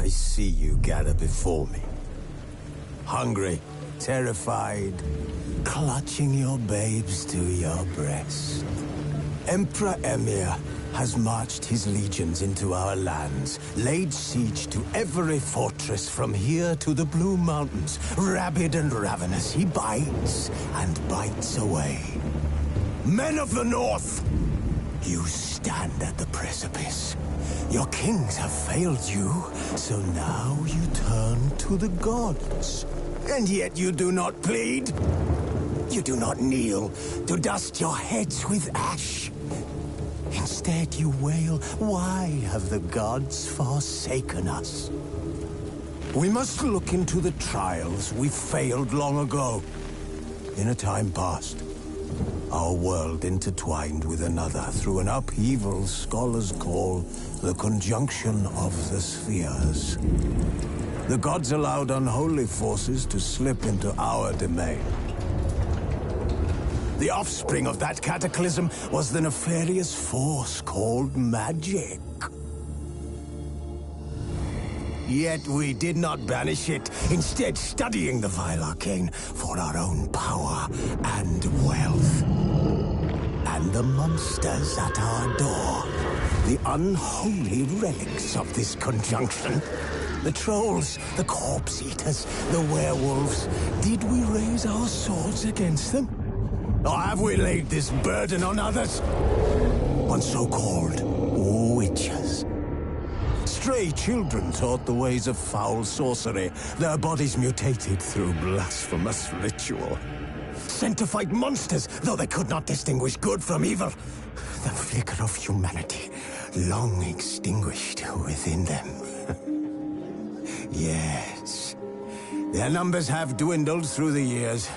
I see you gather before me. Hungry, terrified, clutching your babes to your breast. Emperor Emir has marched his legions into our lands, laid siege to every fortress from here to the Blue Mountains. Rabid and ravenous, he bites and bites away. Men of the North, you stand at the precipice. Your kings have failed you, so now you turn to the gods. And yet you do not plead. You do not kneel to dust your heads with ash. Instead you wail, why have the gods forsaken us? We must look into the trials we failed long ago. In a time past, our world intertwined with another through an upheaval scholars call the conjunction of the spheres. The gods allowed unholy forces to slip into our domain. The offspring of that cataclysm was the nefarious force called magic. Yet we did not banish it, instead studying the vile arcane for our own power and wealth. And the monsters at our door, the unholy relics of this conjunction. The trolls, the corpse eaters, the werewolves. Did we raise our swords against them? Or have we laid this burden on others? On so-called witches. Stray children taught the ways of foul sorcery, their bodies mutated through blasphemous ritual. Sent to fight monsters, though they could not distinguish good from evil. The flicker of humanity, long extinguished within them. Yes, their numbers have dwindled through the years.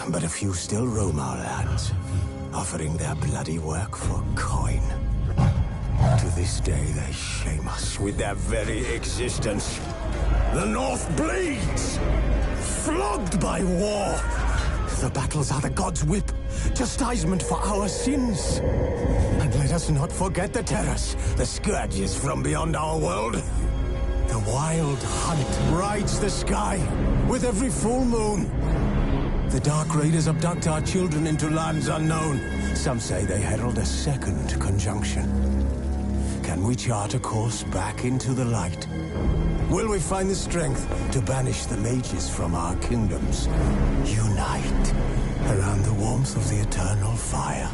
But a few still roam our lands, offering their bloody work for coin. To this day, they shame us with their very existence. The North bleeds, flogged by war. The battles are the gods' whip, chastisement for our sins. And let us not forget the terrors, the scourges from beyond our world. The wild hunt rides the sky with every full moon. The Dark Raiders abduct our children into lands unknown. Some say they herald a second conjunction. Can we chart a course back into the light? Will we find the strength to banish the mages from our kingdoms? Unite around the warmth of the eternal fire.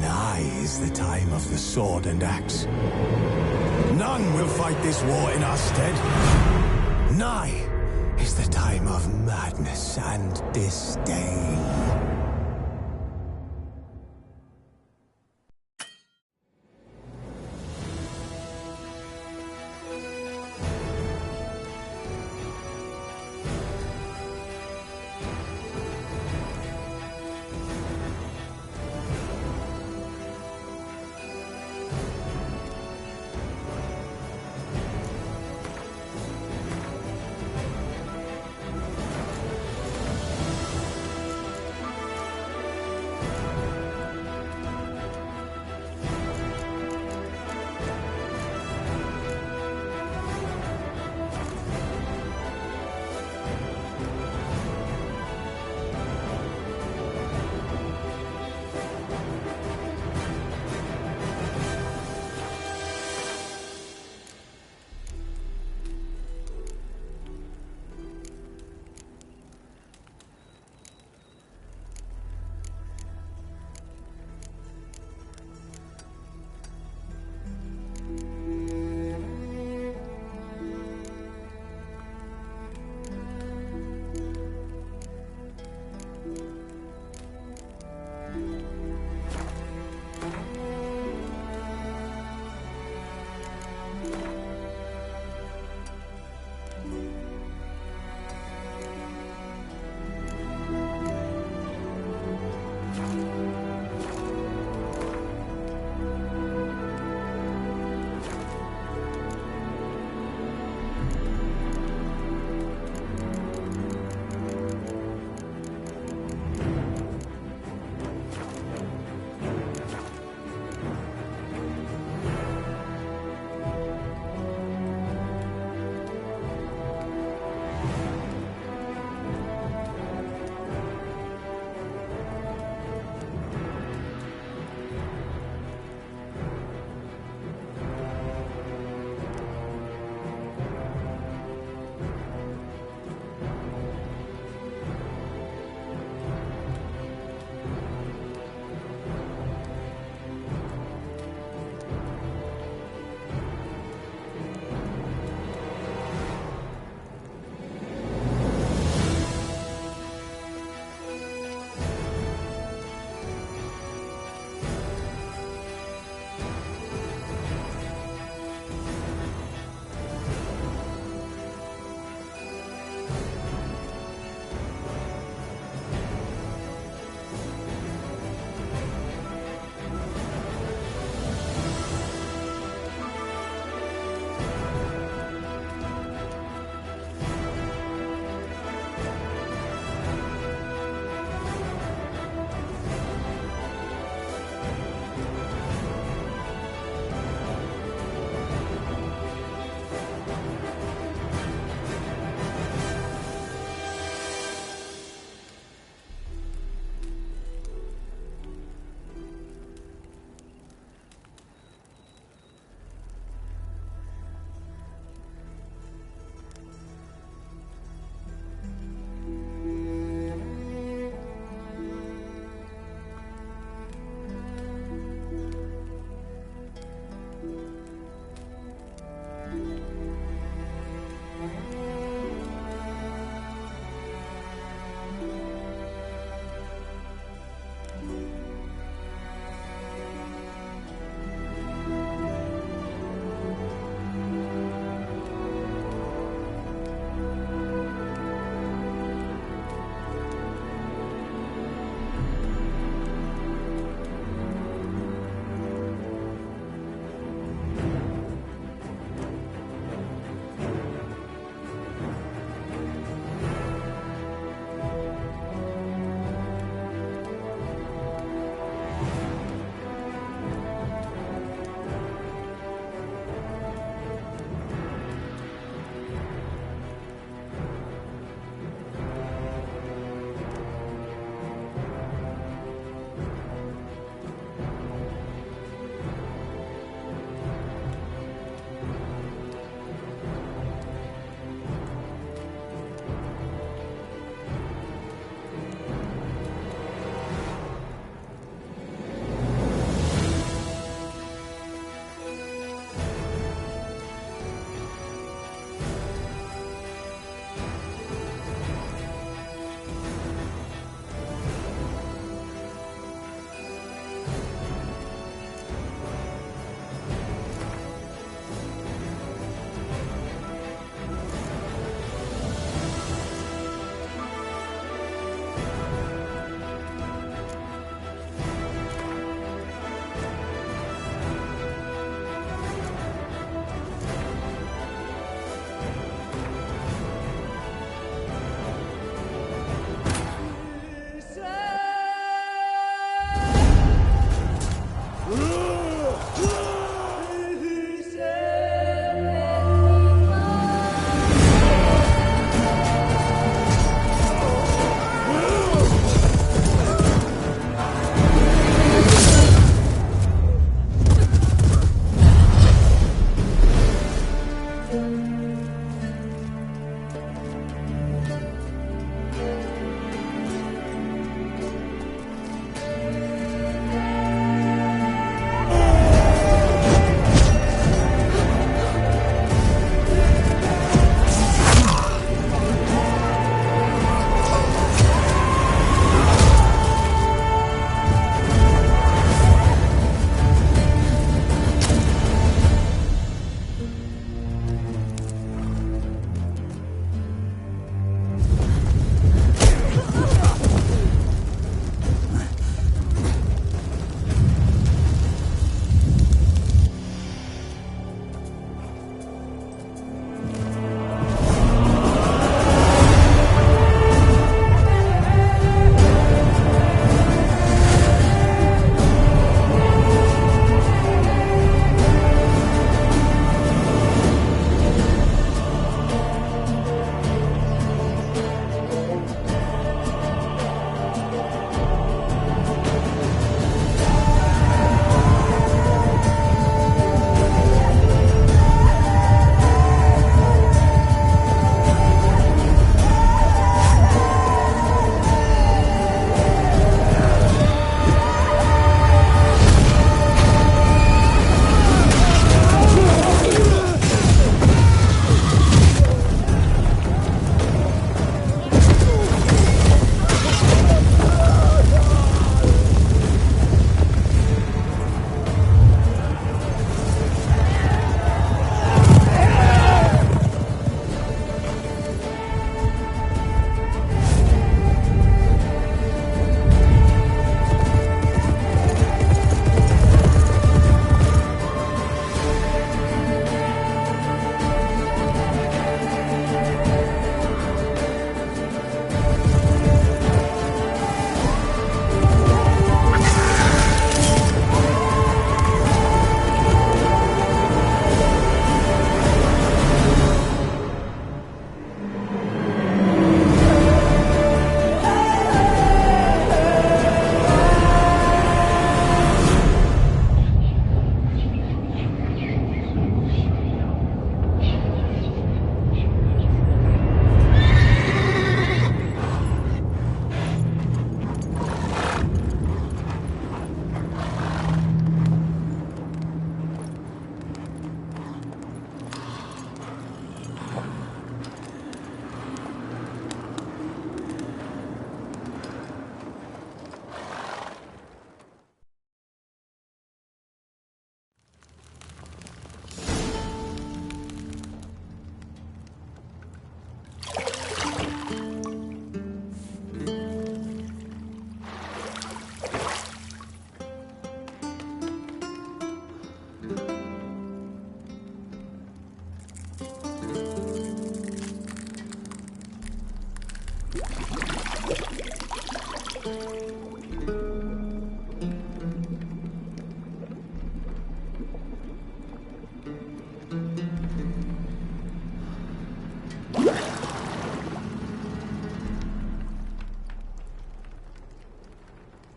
Nigh is the time of the sword and axe. None will fight this war in our stead. Nigh is the time of madness and disdain.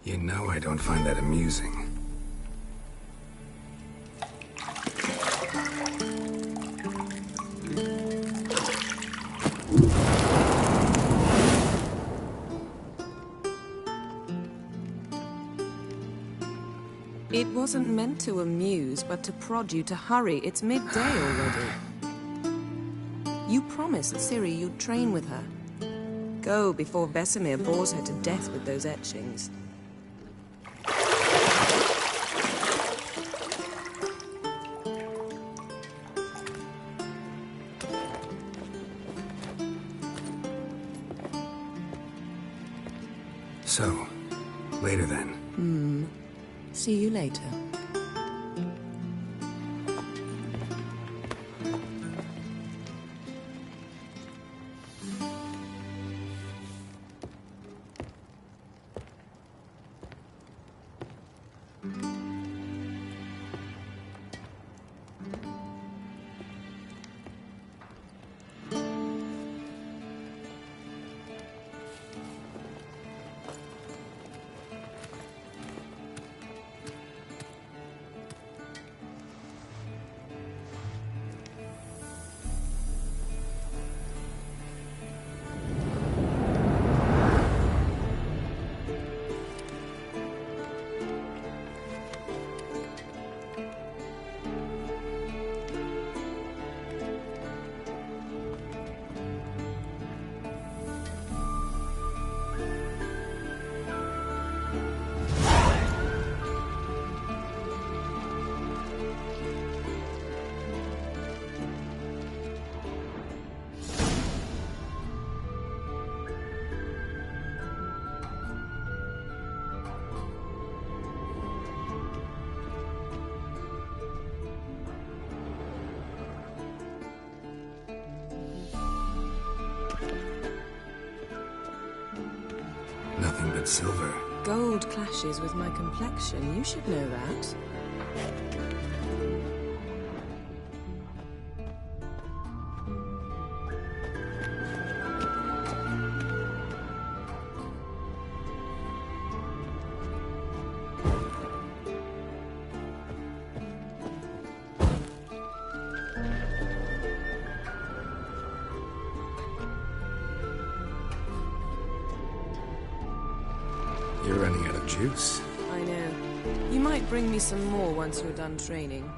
You know I don't find that amusing. It wasn't meant to amuse, but to prod you to hurry. It's midday already. You promised Ciri you'd train with her. Go before Vesemir bores her to death with those etchings. So, later then. See you later. Nothing but silver. Gold clashes with my complexion. You should know that. You're running out of juice. I know. You might bring me some more once you're done training.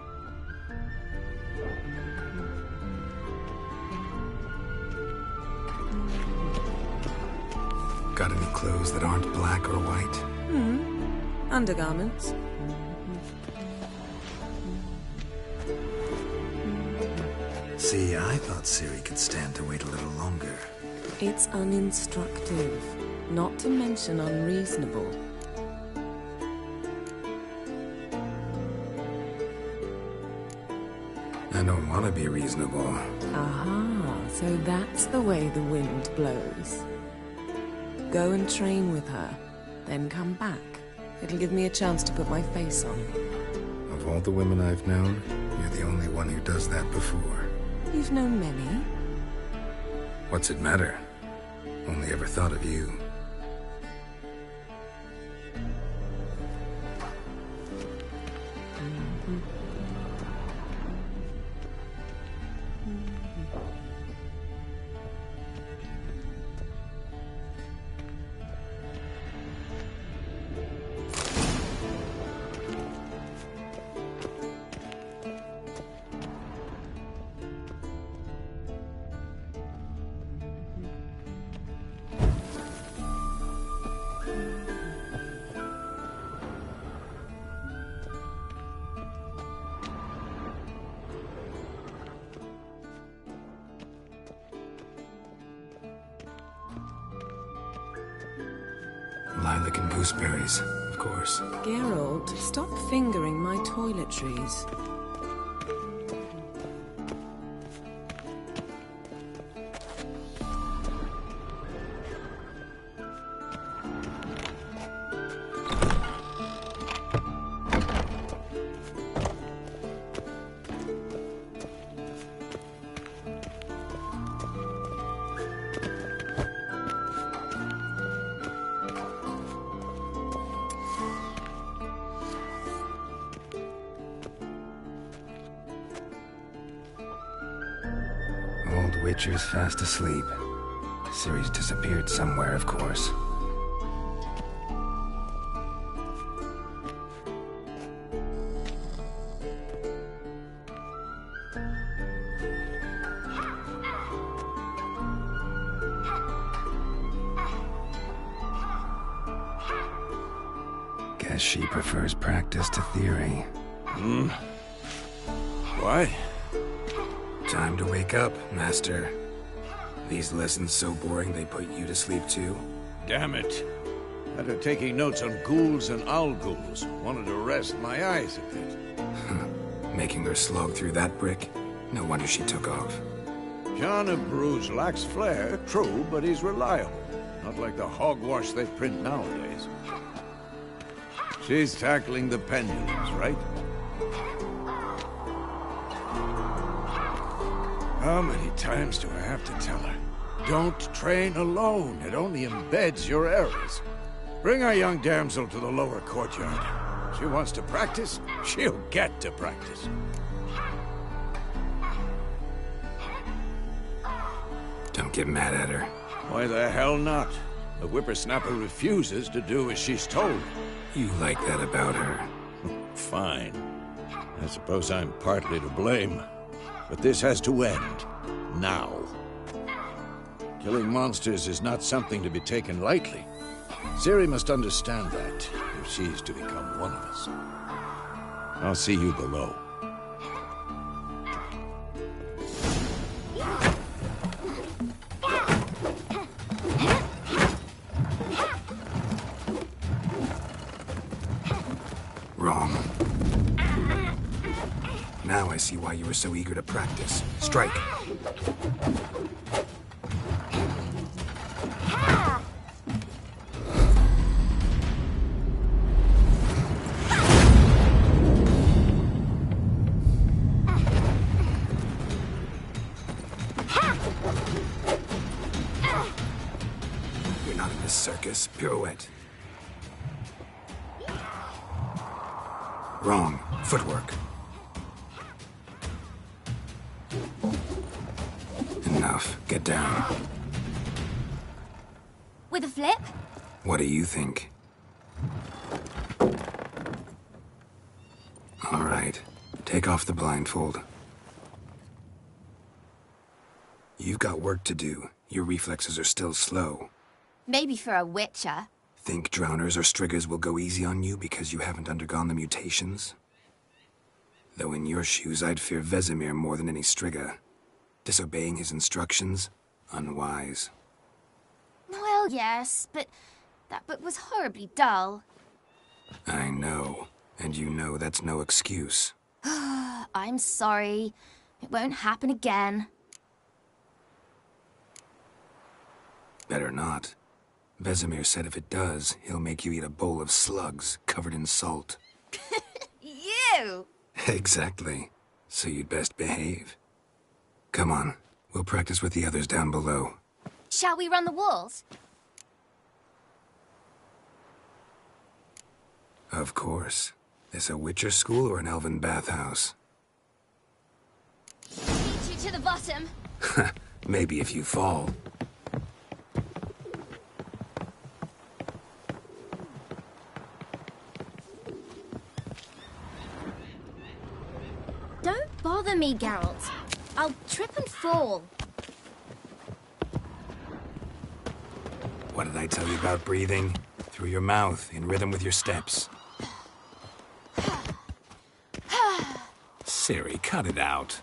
Got any clothes that aren't black or white? Undergarments. See, I thought Ciri could stand to wait a little longer. It's uninstructive, not to mention unreasonable. I don't want to be reasonable. Aha, so that's the way the wind blows. Go and train with her, then come back. It'll give me a chance to put my face on. Of all the women I've known, you're the only one who does that before. You've known many. What's it matter? Only ever thought of you. Lilac and gooseberries, of course. Geralt, stop fingering my toiletries. Witcher's fast asleep. Ciri's disappeared somewhere, of course. Guess she prefers practice to theory. Why? Time to wake up, Master. These lessons so boring they put you to sleep too? Damn it. After taking notes on ghouls and owl ghouls, wanted to rest my eyes a bit. Making her slog through that brick? No wonder she took off. John of Bruges lacks flair, true, but he's reliable. Not like the hogwash they print nowadays. She's tackling the pendulums, right? How many times do I have to tell her? Don't train alone. It only embeds your errors. Bring our young damsel to the lower courtyard. She wants to practice, she'll get to practice. Don't get mad at her. Why the hell not? The whippersnapper refuses to do as she's told. You like that about her. Fine. I suppose I'm partly to blame. But this has to end. Now. Killing monsters is not something to be taken lightly. Ciri must understand that, if she's to become one of us. I'll see you below. Wrong. Now I see why you were so eager to practice. Strike. You're not in this circus. Pirouette. Wrong. Footwork. Enough. Get down. With a flip? What do you think? All right. Take off the blindfold. You've got work to do. Your reflexes are still slow. Maybe for a witcher. Think drowners or striggers will go easy on you because you haven't undergone the mutations? Though in your shoes, I'd fear Vesemir more than any strigger. Disobeying his instructions? Unwise. Well, yes, but that book was horribly dull. I know. And you know that's no excuse. I'm sorry. It won't happen again. Better not. Vesemir said if it does, he'll make you eat a bowl of slugs covered in salt. You! Exactly. So you'd best behave. Come on. We'll practice with the others down below. Shall we run the walls? Of course. This a Witcher school or an elven bathhouse? Beat you to the bottom. Maybe if you fall. Don't bother me, Geralt. I'll trip and fall. What did I tell you about breathing? Through your mouth, in rhythm with your steps. Ciri, cut it out.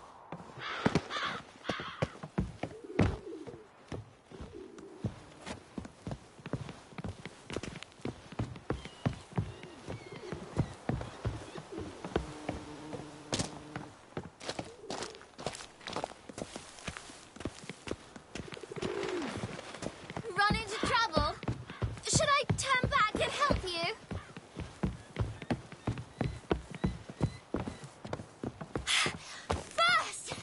Run into trouble? Should I turn back and help you? First!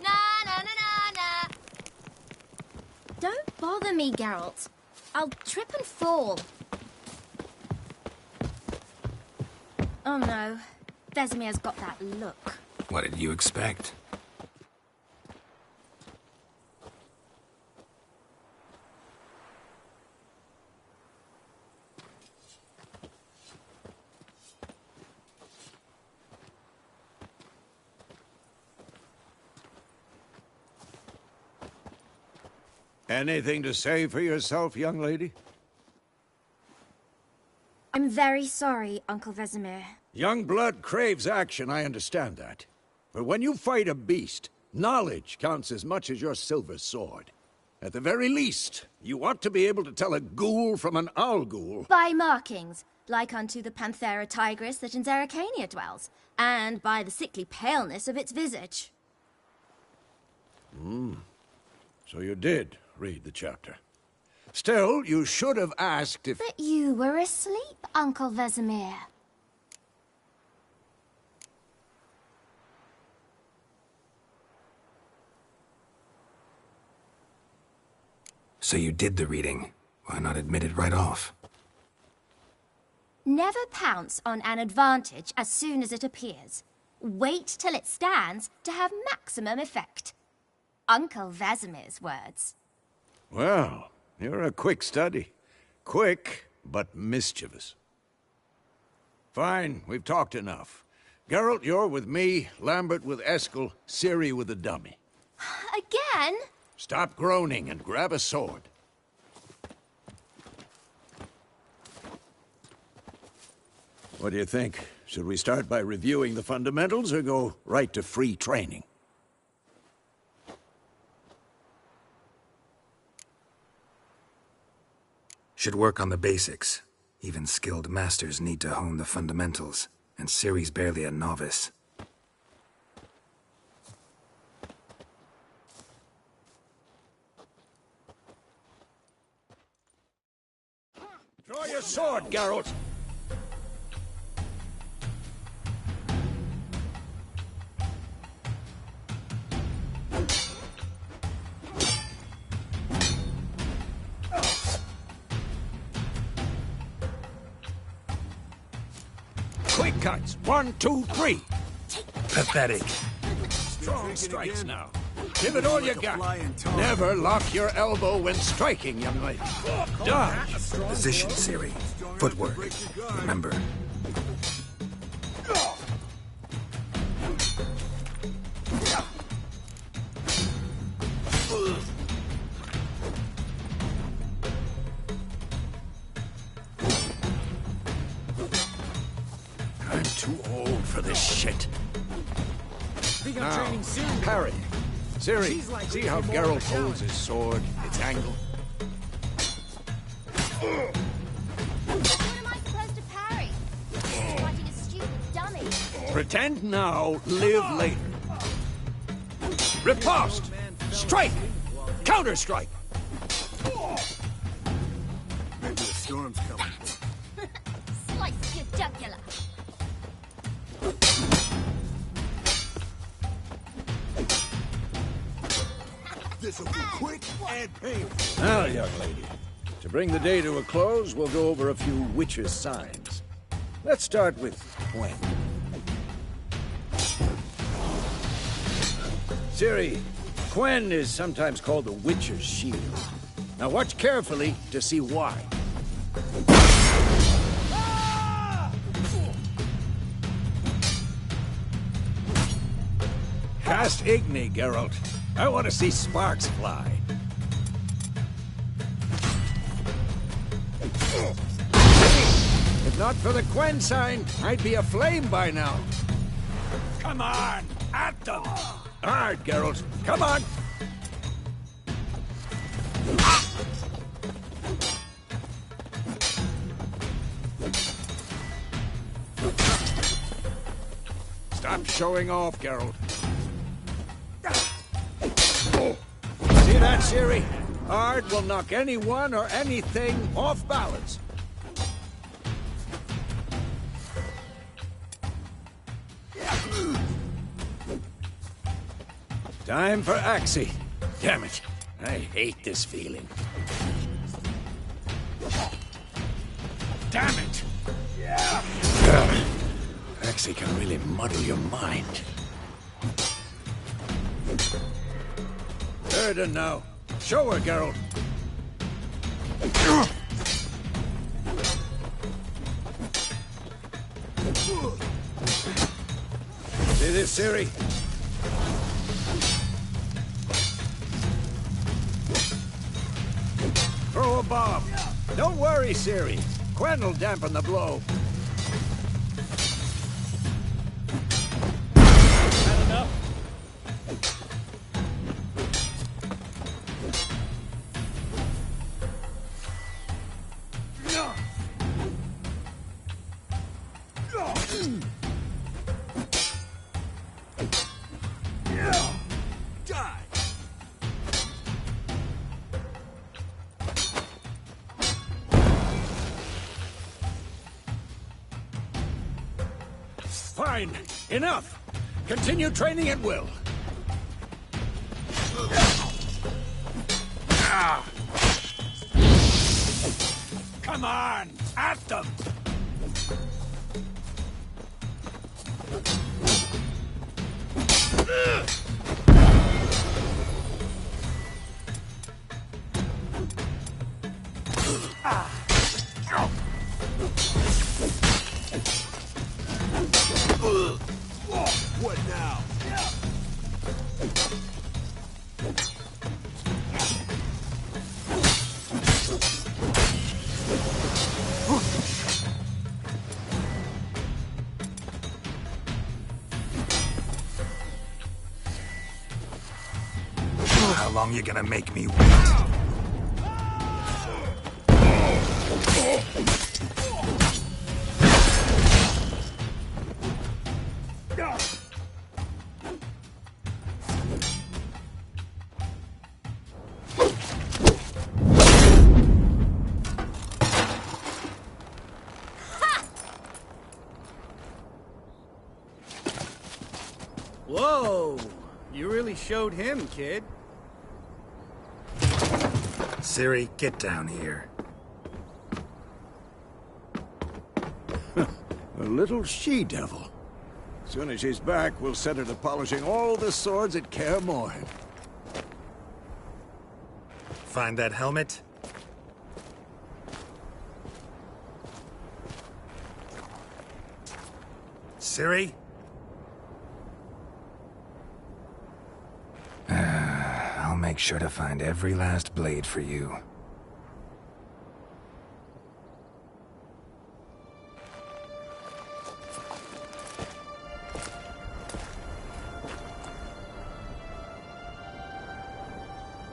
Na na na na na. Don't bother me, Geralt. I'll trip and fall. Oh no. Vesemir's got that look. What did you expect? Anything to say for yourself, young lady? I'm very sorry, Uncle Vesemir. Young blood craves action, I understand that. But when you fight a beast, knowledge counts as much as your silver sword. At the very least, you ought to be able to tell a ghoul from an owl ghoul. By markings, like unto the Panthera tigris that in Zerrikania dwells, and by the sickly paleness of its visage. So you did read the chapter. Still, you should have asked if... But you were asleep, Uncle Vesemir. So you did the reading. Why not admit it right off? Never pounce on an advantage as soon as it appears. Wait till it stands to have maximum effect. Uncle Vesemir's words. Well, you're a quick study. Quick, but mischievous. Fine, we've talked enough. Geralt, you're with me, Lambert with Eskel, Ciri with the dummy. Again? Stop groaning and grab a sword. What do you think? Should we start by reviewing the fundamentals or go right to free training? Should work on the basics. Even skilled masters need to hone the fundamentals, and Ciri's barely a novice. Draw your sword, Geralt! Quick cuts! 1, 2, 3! Pathetic. Strong strikes now. Give it all you got. Never lock your elbow when striking, young lady. Dodge! Position, Ciri. Footwork. Remember. I'm too old for this shit. Now, parry. Ciri, see how Geralt holds his sword, its angle? What am I supposed to parry? Fighting a stupid dummy. Pretend now, live later. Riposte! Strike! Counter-strike! Maybe the storm's coming. Slice your jugular. This'll be quick and painful. Now, young lady, to bring the day to a close, we'll go over a few witches' signs. Let's start with Gwen. Ciri, Gwen is sometimes called the Witcher's Shield. Now watch carefully to see why. Cast Igni, Geralt. I want to see sparks fly. If not for the Gwen sign, I'd be aflame by now. Come on, at them! Hard, Geralt. Come on! Stop showing off, Geralt. See that, Ciri? Hard will knock anyone or anything off balance. Time for Axie. Damn it. I hate this feeling. Damn it! Axie can really muddle your mind. Erden now. Show her, Geralt. See this, Ciri? throw a bomb. Don't worry, Ciri. Quen will dampen the blow. Had enough? Fine. Enough. Continue training at will. Come on! At them! What now? How long you gonna make me wait? Whoa! You really showed him, kid. Ciri, get down here. A little she-devil. As soon as she's back, we'll set her to polishing all the swords at Kaer Morhen. Find that helmet? Ciri? I'll make sure to find every last blade for you.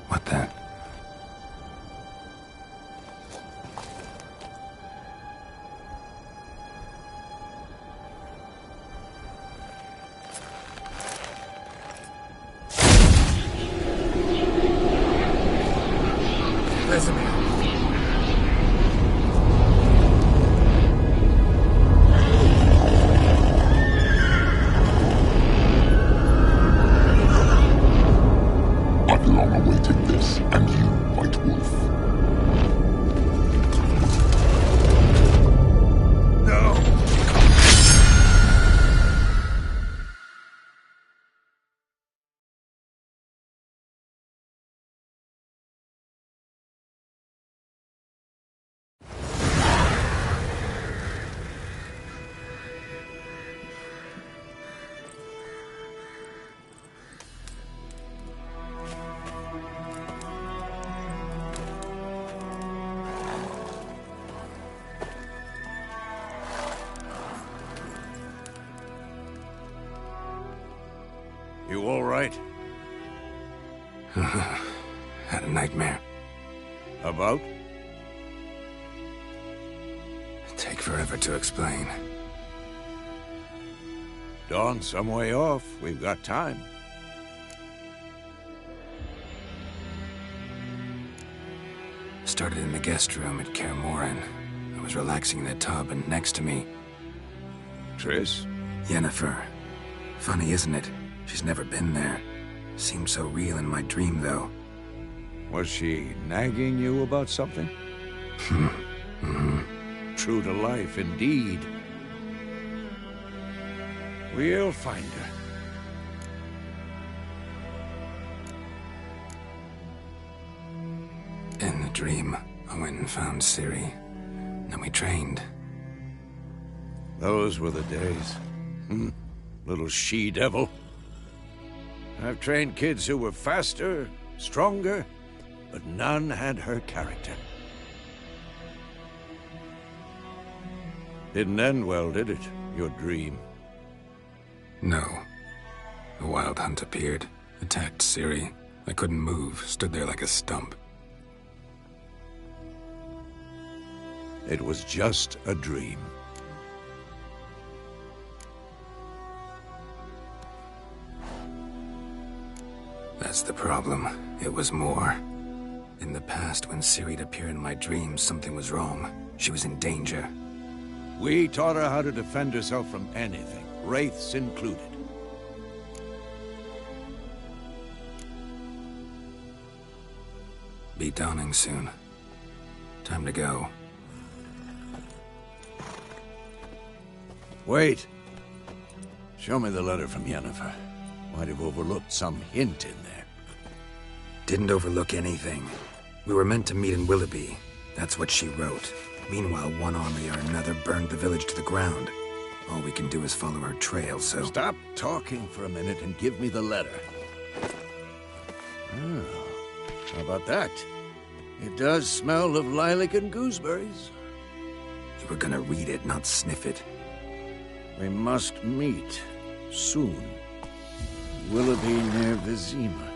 What the? I've long awaited this, and you, White Wolf. You all right? Had a nightmare. About? Take forever to explain. Dawn's some way off. We've got time. Started in the guest room at Kaer Morhen. I was relaxing in the tub, and next to me, Triss? Yennefer. Funny, isn't it? She's never been there. Seemed so real in my dream, though. Was she nagging you about something? True to life, indeed. We'll find her. In the dream, I went and found Ciri. Then we trained. Those were the days. Little she-devil. I've trained kids who were faster, stronger, but none had her character. Didn't end well, did it? Your dream? No. A wild hunt appeared, attacked Ciri. I couldn't move, stood there like a stump. It was just a dream. That's the problem. It was more. In the past, when Ciri'd appear in my dreams, something was wrong. She was in danger. We taught her how to defend herself from anything, wraiths included. Be dawning soon. Time to go. Wait. Show me the letter from Yennefer. Might have overlooked some hint in there. Didn't overlook anything. We were meant to meet in Willoughby. That's what she wrote. Meanwhile, one army or another burned the village to the ground. All we can do is follow her trail, so... Stop talking for a minute and give me the letter. Oh, how about that? It does smell of lilac and gooseberries. You were gonna read it, not sniff it. We must meet. Soon. Willoughby near Vizima.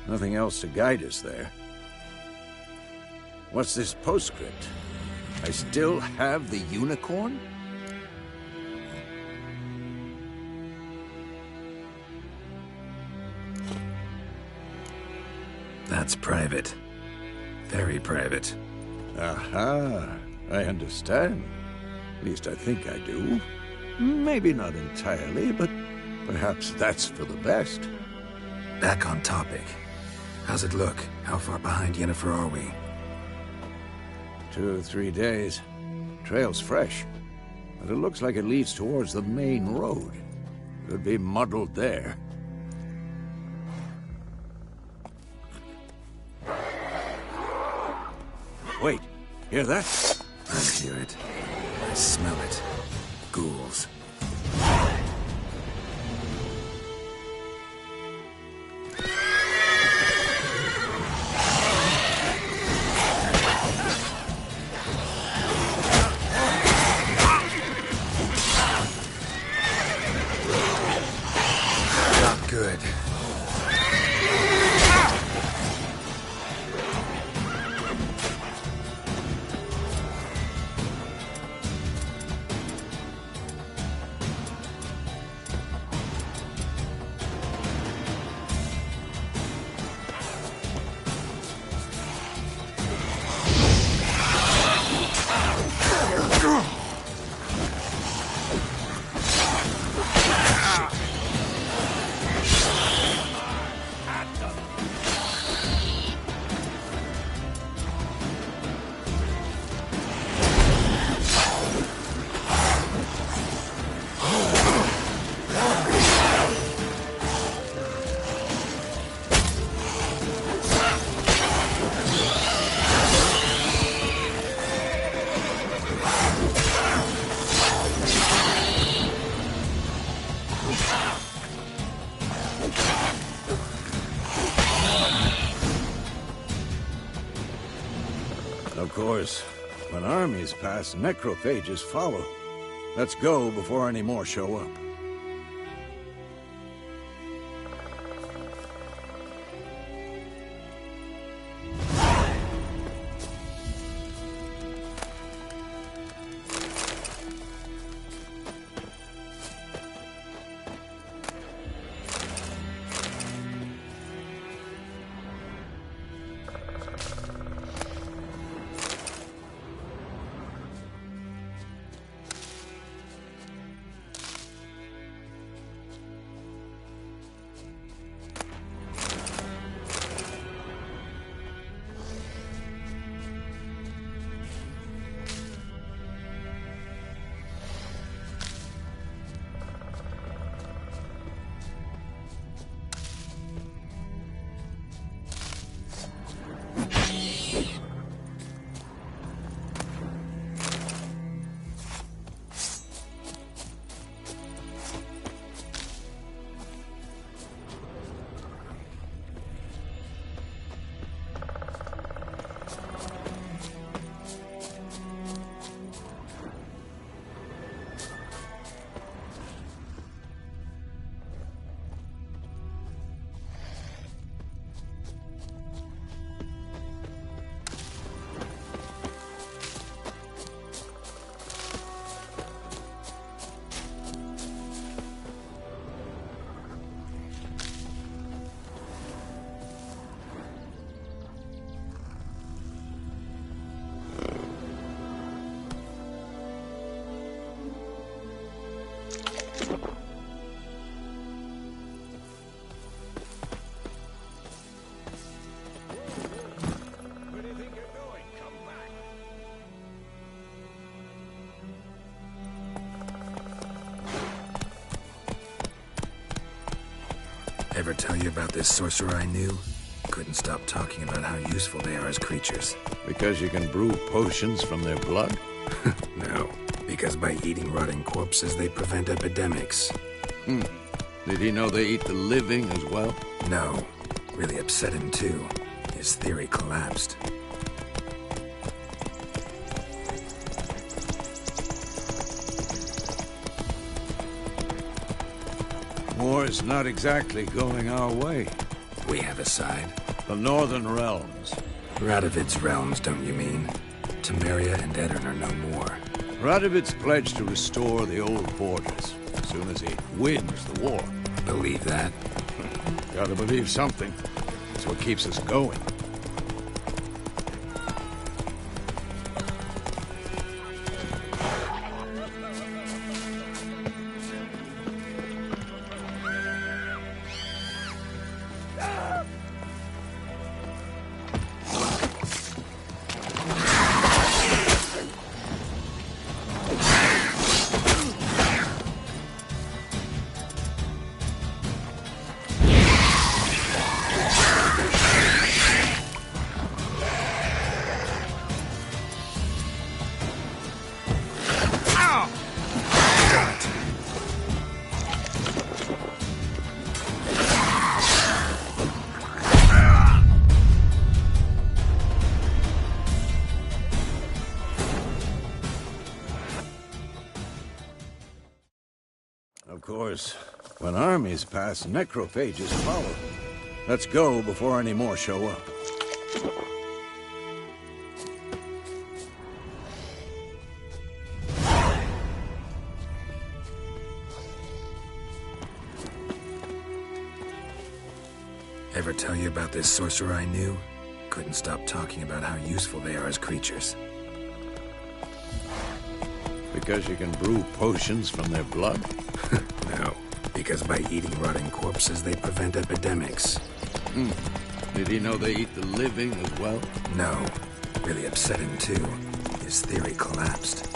Nothing else to guide us there. What's this postscript? I still have the unicorn? That's private. Very private. Aha, I understand. At least I think I do. Maybe not entirely, but perhaps that's for the best. Back on topic. How's it look? How far behind Yennefer are we? 2 or 3 days. Trail's fresh, but it looks like it leads towards the main road. Could be muddled there. Wait, hear that? I hear it. I smell it. Ghouls. Not good. Of course, when armies pass, necrophages follow. Let's go before any more show up. Ever tell you about this sorcerer I knew? Couldn't stop talking about how useful they are as creatures. Because you can brew potions from their blood? No, because by eating rotting corpses, they prevent epidemics. Did he know they eat the living as well? No, really upset him too. His theory collapsed. War's not exactly going our way. We have a side. The Northern Realms. Radovid's realms, don't you mean? Temeria and Edirn are no more. Radovid's pledged to restore the old borders as soon as he wins the war. Believe that? Gotta believe something. That's what keeps us going. Of course, when armies pass, necrophages follow. Let's go before any more show up. Ever tell you about this sorcerer I knew? Couldn't stop talking about how useful they are as creatures. Because you can brew potions from their blood? No, because by eating rotting corpses, they prevent epidemics. Did he know they eat the living as well? No, really upset him too. His theory collapsed.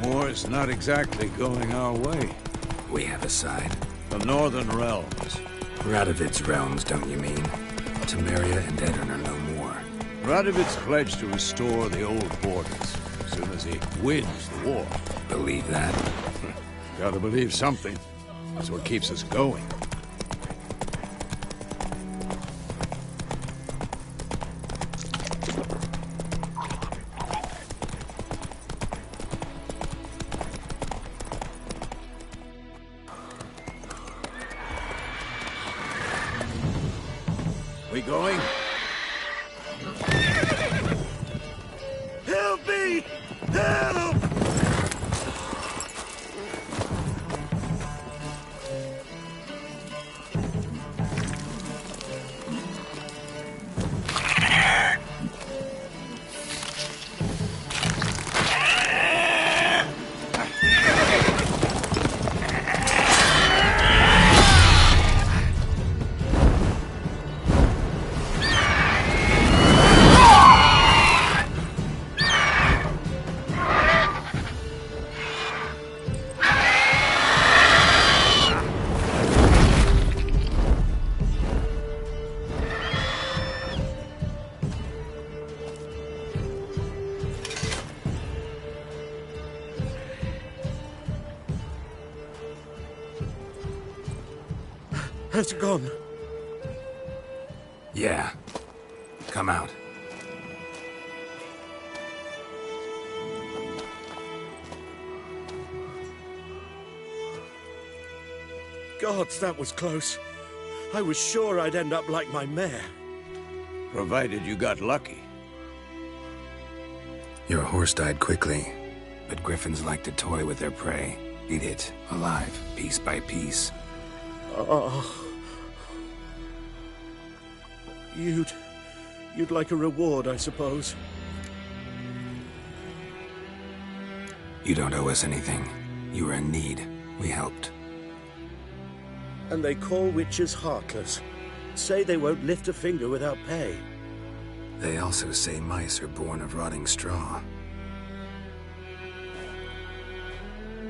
War's not exactly going our way. We have a side. The Northern Realms. Radovid's realms, don't you mean? Temeria and Edirn are no more. Radovid's pledged to restore the old borders as soon as he wins the war. Believe that? Gotta believe something. That's what keeps us going. We going? Help me! Help! Has it gone? Yeah. Come out. Gods, that was close. I was sure I'd end up like my mare. Provided you got lucky. Your horse died quickly, but griffins like to toy with their prey. Eat it, alive, piece by piece. Oh. You'd like a reward, I suppose. You don't owe us anything. You were in need. We helped. And they call witches heartless. Say they won't lift a finger without pay. They also say mice are born of rotting straw.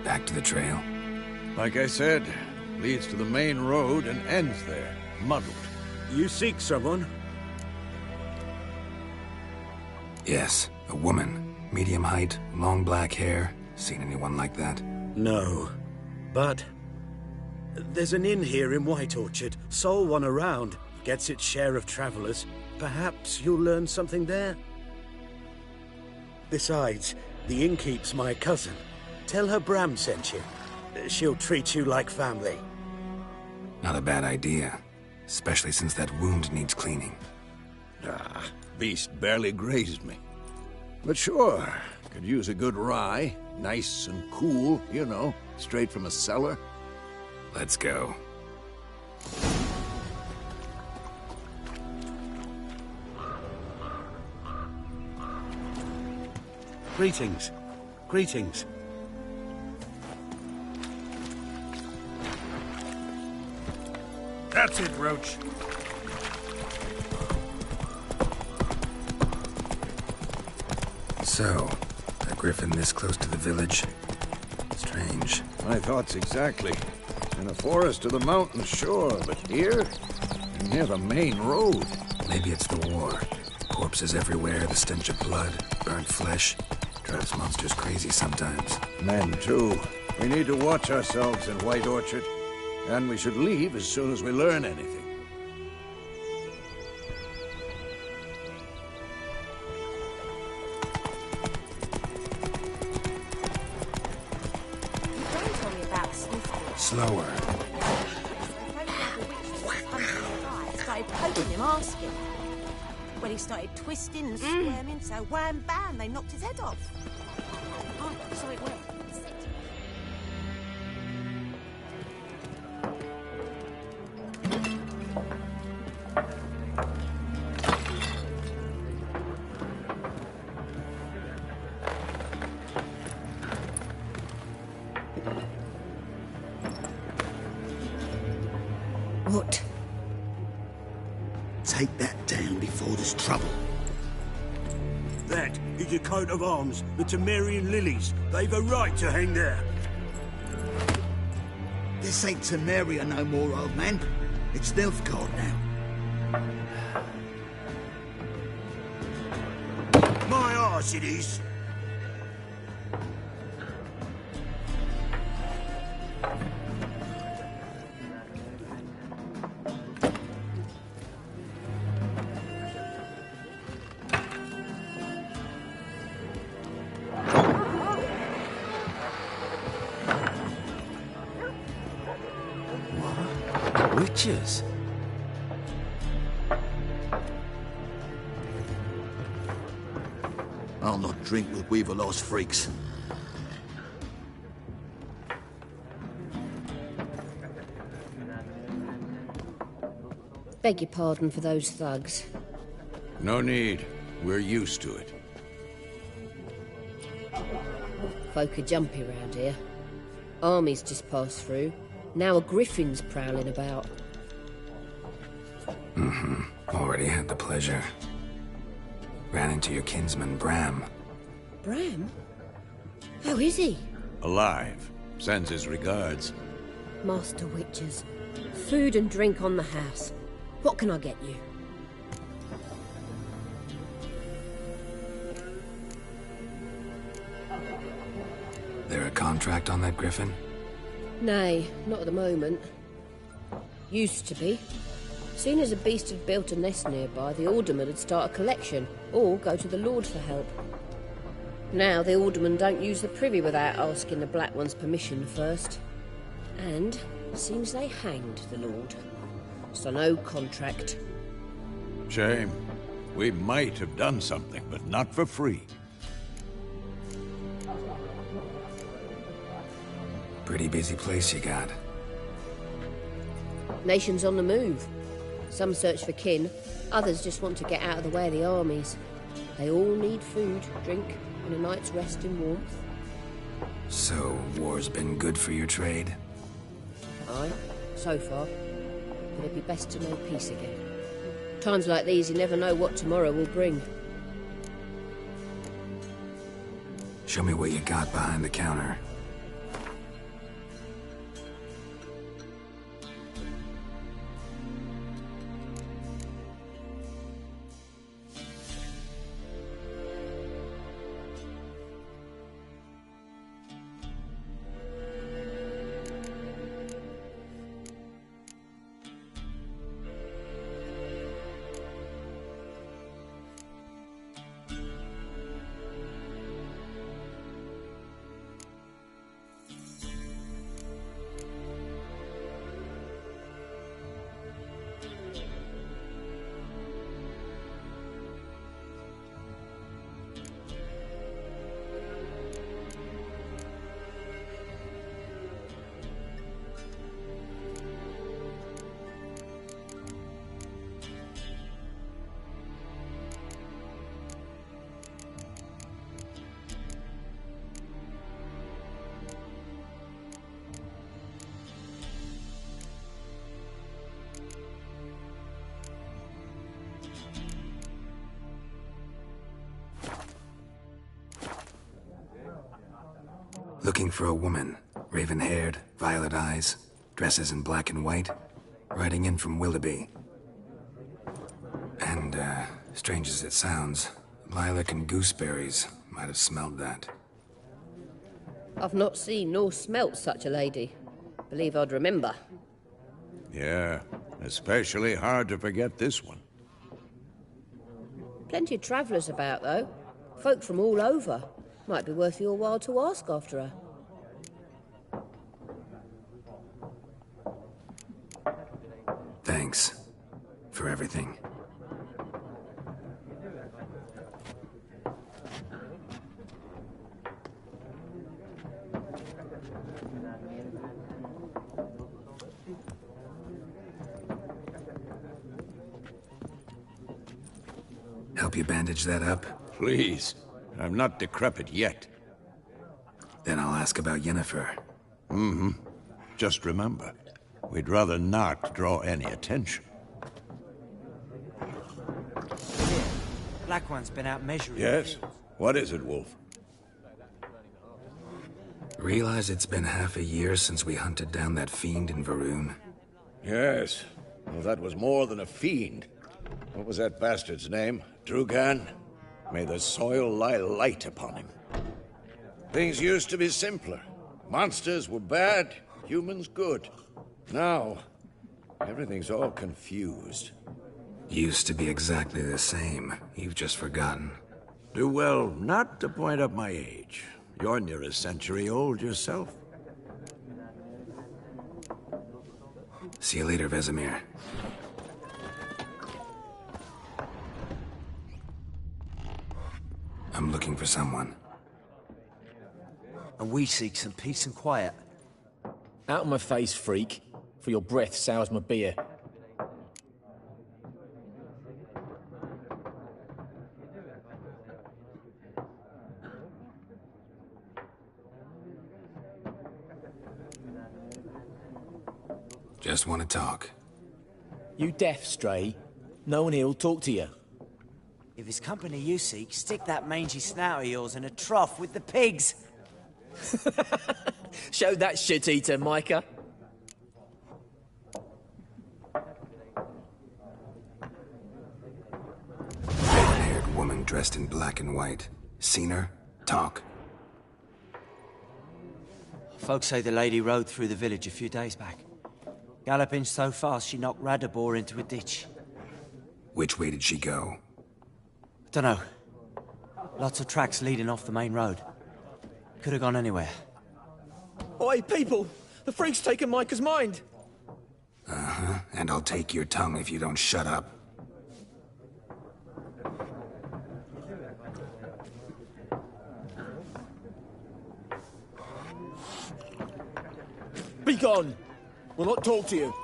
Back to the trail? Like I said, leads to the main road and ends there, muddled. You seek someone? Yes, a woman. Medium height, long black hair. Seen anyone like that? No. But there's an inn here in White Orchard. Sole one around. Gets its share of travelers. Perhaps you'll learn something there? Besides, the innkeep's my cousin. Tell her Bram sent you. She'll treat you like family. Not a bad idea. Especially since that wound needs cleaning. Ah, beast barely grazed me. But sure, could use a good rye. Nice and cool, you know, straight from a cellar. Let's go. Greetings. Greetings. That's it, Roach. So, a griffin this close to the village? Strange. My thoughts exactly. In a forest to the mountains, sure, but here? Near the main road. Maybe it's the war. Corpses everywhere, the stench of blood, burnt flesh. Drives monsters crazy sometimes. Men, too. We need to watch ourselves in White Orchard. And we should leave as soon as we learn anything. Slower. Started poking him, asking. Well, he started twisting and squirming, so wham bam, they knocked his head off. Oh, sorry, where? What? Take that down before there's trouble. That is a coat of arms, the Temerian lilies. They've a right to hang there. This ain't Temeria no more, old man. It's Nilfgaard now. My arse it is. Witches? I'll not drink with Weaverlost freaks. Beg your pardon for those thugs. No need. We're used to it. Folk are jumpy round here. Armies just passed through. Now a griffin's prowling about. Already had the pleasure. Ran into your kinsman, Bram. Bram? How is he? Alive. Sends his regards. Master Witches. Food and drink on the house. What can I get you? There a contract on that griffin? Nay, not at the moment. Used to be. Soon as a beast had built a nest nearby, the alderman would start a collection, or go to the Lord for help. Now the aldermen don't use the privy without asking the Black One's permission first. And seems they hanged the Lord. So no contract. Shame. We might have done something, but not for free. Pretty busy place you got. Nations on the move. Some search for kin, others just want to get out of the way of the armies. They all need food, drink, and a night's rest in warmth. So, war's been good for your trade? Aye, so far. But it'd be best to know peace again. Times like these, you never know what tomorrow will bring. Show me what you got behind the counter. Looking for a woman. Raven-haired, violet eyes, dresses in black and white. Riding in from Willoughby. And, strange as it sounds, lilac and gooseberries might have smelled that. I've not seen nor smelt such a lady. Believe I'd remember. Yeah, especially hard to forget this one. Plenty of travellers about, though. Folk from all over. Might be worth your while to ask after her. Thanks. For everything. Help you bandage that up? Please. I'm not decrepit yet. Then I'll ask about Yennefer. Mm-hmm. Just remember, we'd rather not draw any attention. Black One's been out measuring. Yes? What is it, Wolf? Realize it's been half a year since we hunted down that fiend in Varun? Yes. Well, that was more than a fiend. What was that bastard's name? Drugan? May the soil lie light upon him. Things used to be simpler. Monsters were bad, humans good. Now, everything's all confused. Used to be exactly the same. You've just forgotten. Do well not to point up my age. You're near a century old yourself. See you later, Vesemir. I'm looking for someone. And we seek some peace and quiet. Out of my face, freak. For your breath sours my beer. Just want to talk. You deaf, Stray? No one here'll talk to you. If it's company you seek, stick that mangy snout of yours in a trough with the pigs. Show that shit-eater, Micah. Red-haired woman dressed in black and white. Seen her? Talk. Folks say the lady rode through the village a few days back. Galloping so fast she knocked Radabor into a ditch. Which way did she go? Dunno. Lots of tracks leading off the main road. Could have gone anywhere. Oi, people! The freak's taken Micah's mind! Uh-huh. And I'll take your tongue if you don't shut up. Be gone! We'll not talk to you.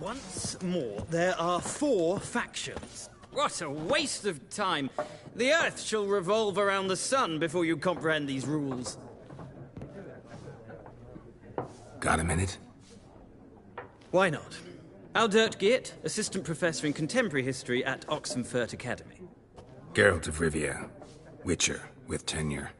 Once more, there are 4 factions. What a waste of time. The Earth shall revolve around the sun before you comprehend these rules. Got a minute? Why not? Aldert Geert, Assistant Professor in Contemporary History at Oxenfurt Academy. Geralt of Rivia, Witcher with tenure.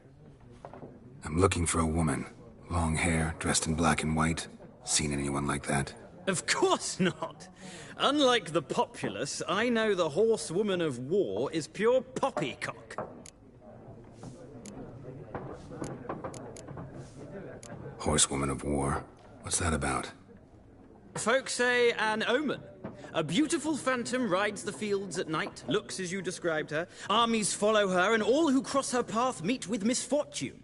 I'm looking for a woman. Long hair, dressed in black and white. Seen anyone like that? Of course not. Unlike the populace, I know the horsewoman of war is pure poppycock. Horsewoman of war? What's that about? Folk say an omen. A beautiful phantom rides the fields at night, looks as you described her. Armies follow her, and all who cross her path meet with misfortune.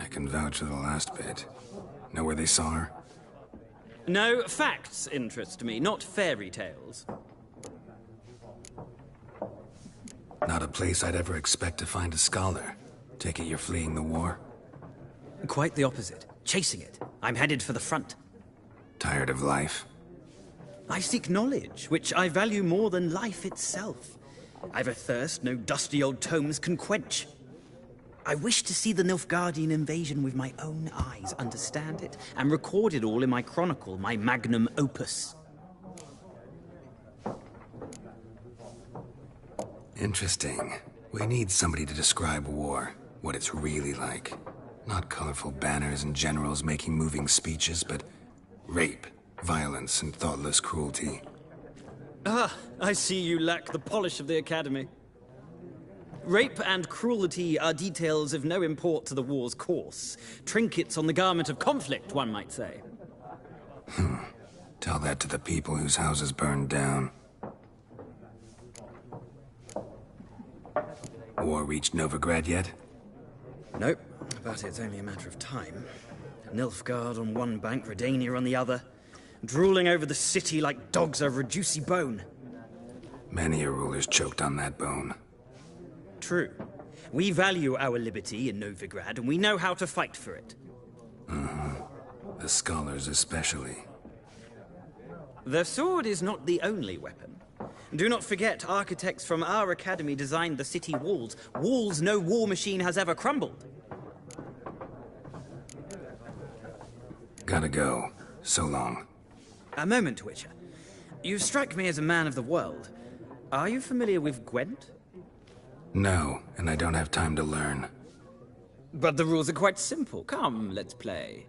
I can vouch for the last bit. Know where they saw her? No, facts interest me, not fairy tales. Not a place I'd ever expect to find a scholar. Take it you're fleeing the war? Quite the opposite. Chasing it. I'm headed for the front. Tired of life? I seek knowledge, which I value more than life itself. I've a thirst no dusty old tomes can quench. I wish to see the Nilfgaardian invasion with my own eyes, understand it, and record it all in my chronicle, my magnum opus. Interesting. We need somebody to describe war, what it's really like. Not colorful banners and generals making moving speeches, but rape, violence, and thoughtless cruelty. Ah, I see you lack the polish of the Academy. Rape and cruelty are details of no import to the war's course. Trinkets on the garment of conflict, one might say. Tell that to the people whose houses burned down. War reached Novigrad yet? Nope, but it's only a matter of time. Nilfgaard on one bank, Redania on the other, drooling over the city like dogs over a juicy bone. Many a ruler's choked on that bone. True. We value our liberty in Novigrad, and we know how to fight for it. The scholars especially. The sword is not the only weapon. Do not forget, architects from our academy designed the city walls. Walls no war machine has ever crumbled. Gotta go. So long. A moment, Witcher. You strike me as a man of the world. Are you familiar with Gwent? No, and I don't have time to learn. But the rules are quite simple. Come, let's play.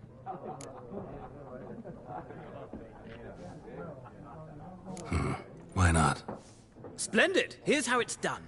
Why not? Splendid! Here's how it's done.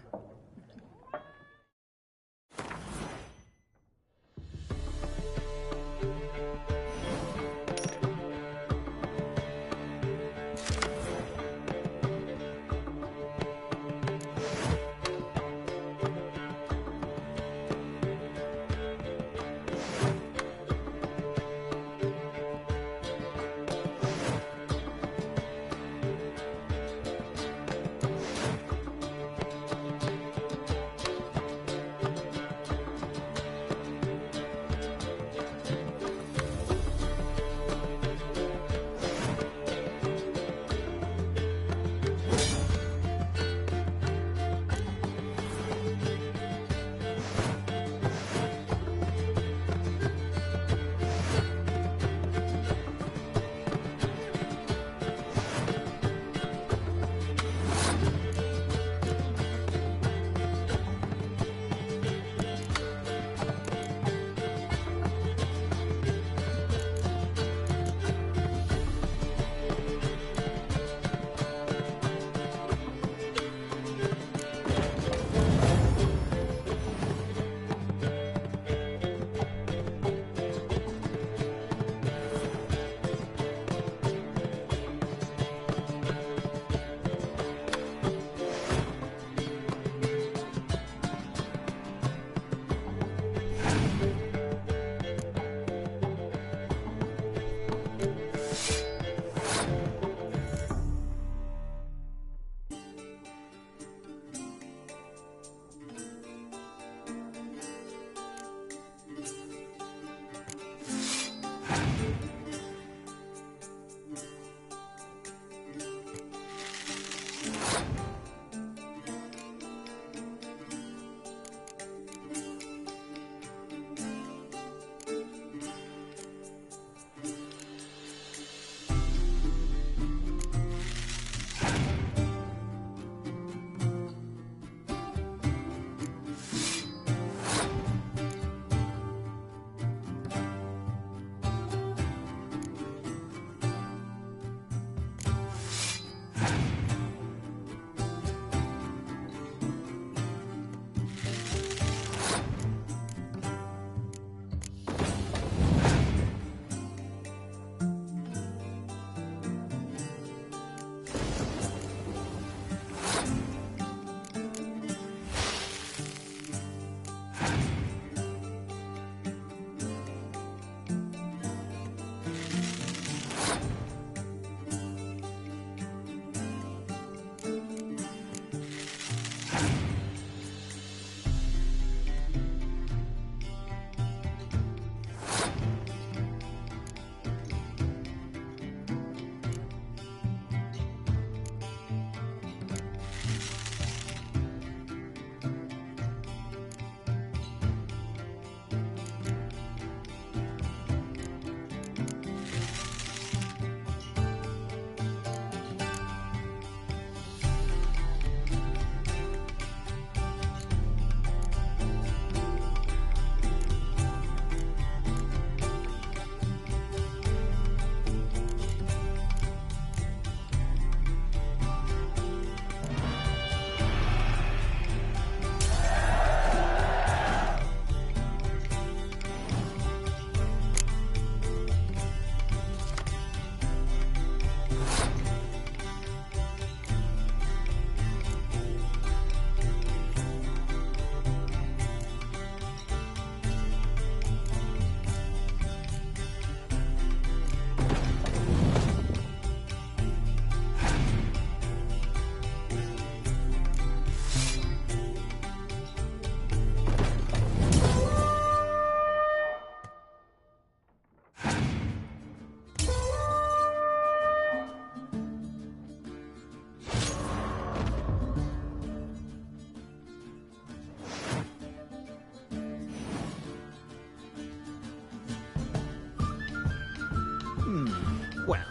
Well,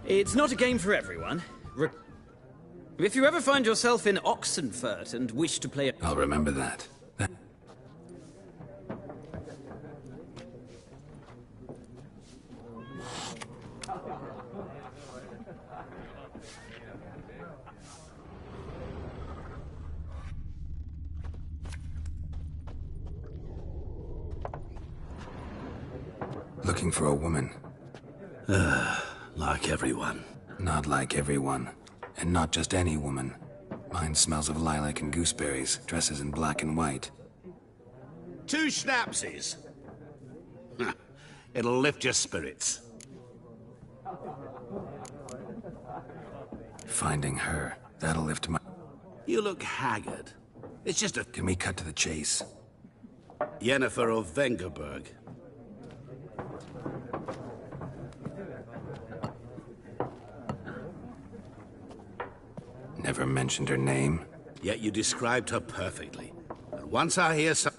it's not a game for everyone. If you ever find yourself in Oxenfurt and wish to play I'll remember that. Looking for a woman. Like everyone. Not like everyone. And not just any woman. Mine smells of lilac and gooseberries, dresses in black and white. 2 schnapsies. It'll lift your spirits. Finding her, that'll lift my... You look haggard. It's just a... Can we cut to the chase? Yennefer of Vengerberg. Never mentioned her name. Yet you described her perfectly. And once I hear some...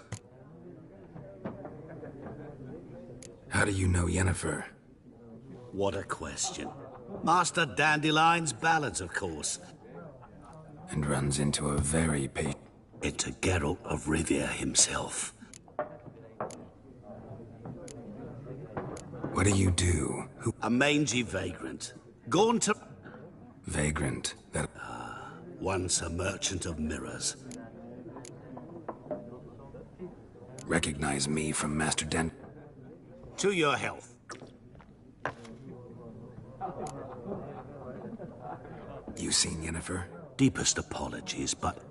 How do you know Yennefer? What a question. Master Dandelion's ballads, of course. And runs into a very patient... Into Geralt of Rivia himself. What do you do? Who... A mangy vagrant. Gone to... Vagrant, that... Once a merchant of mirrors. Recognize me from Master Den... To your health. You seen Yennefer? Deepest apologies, but...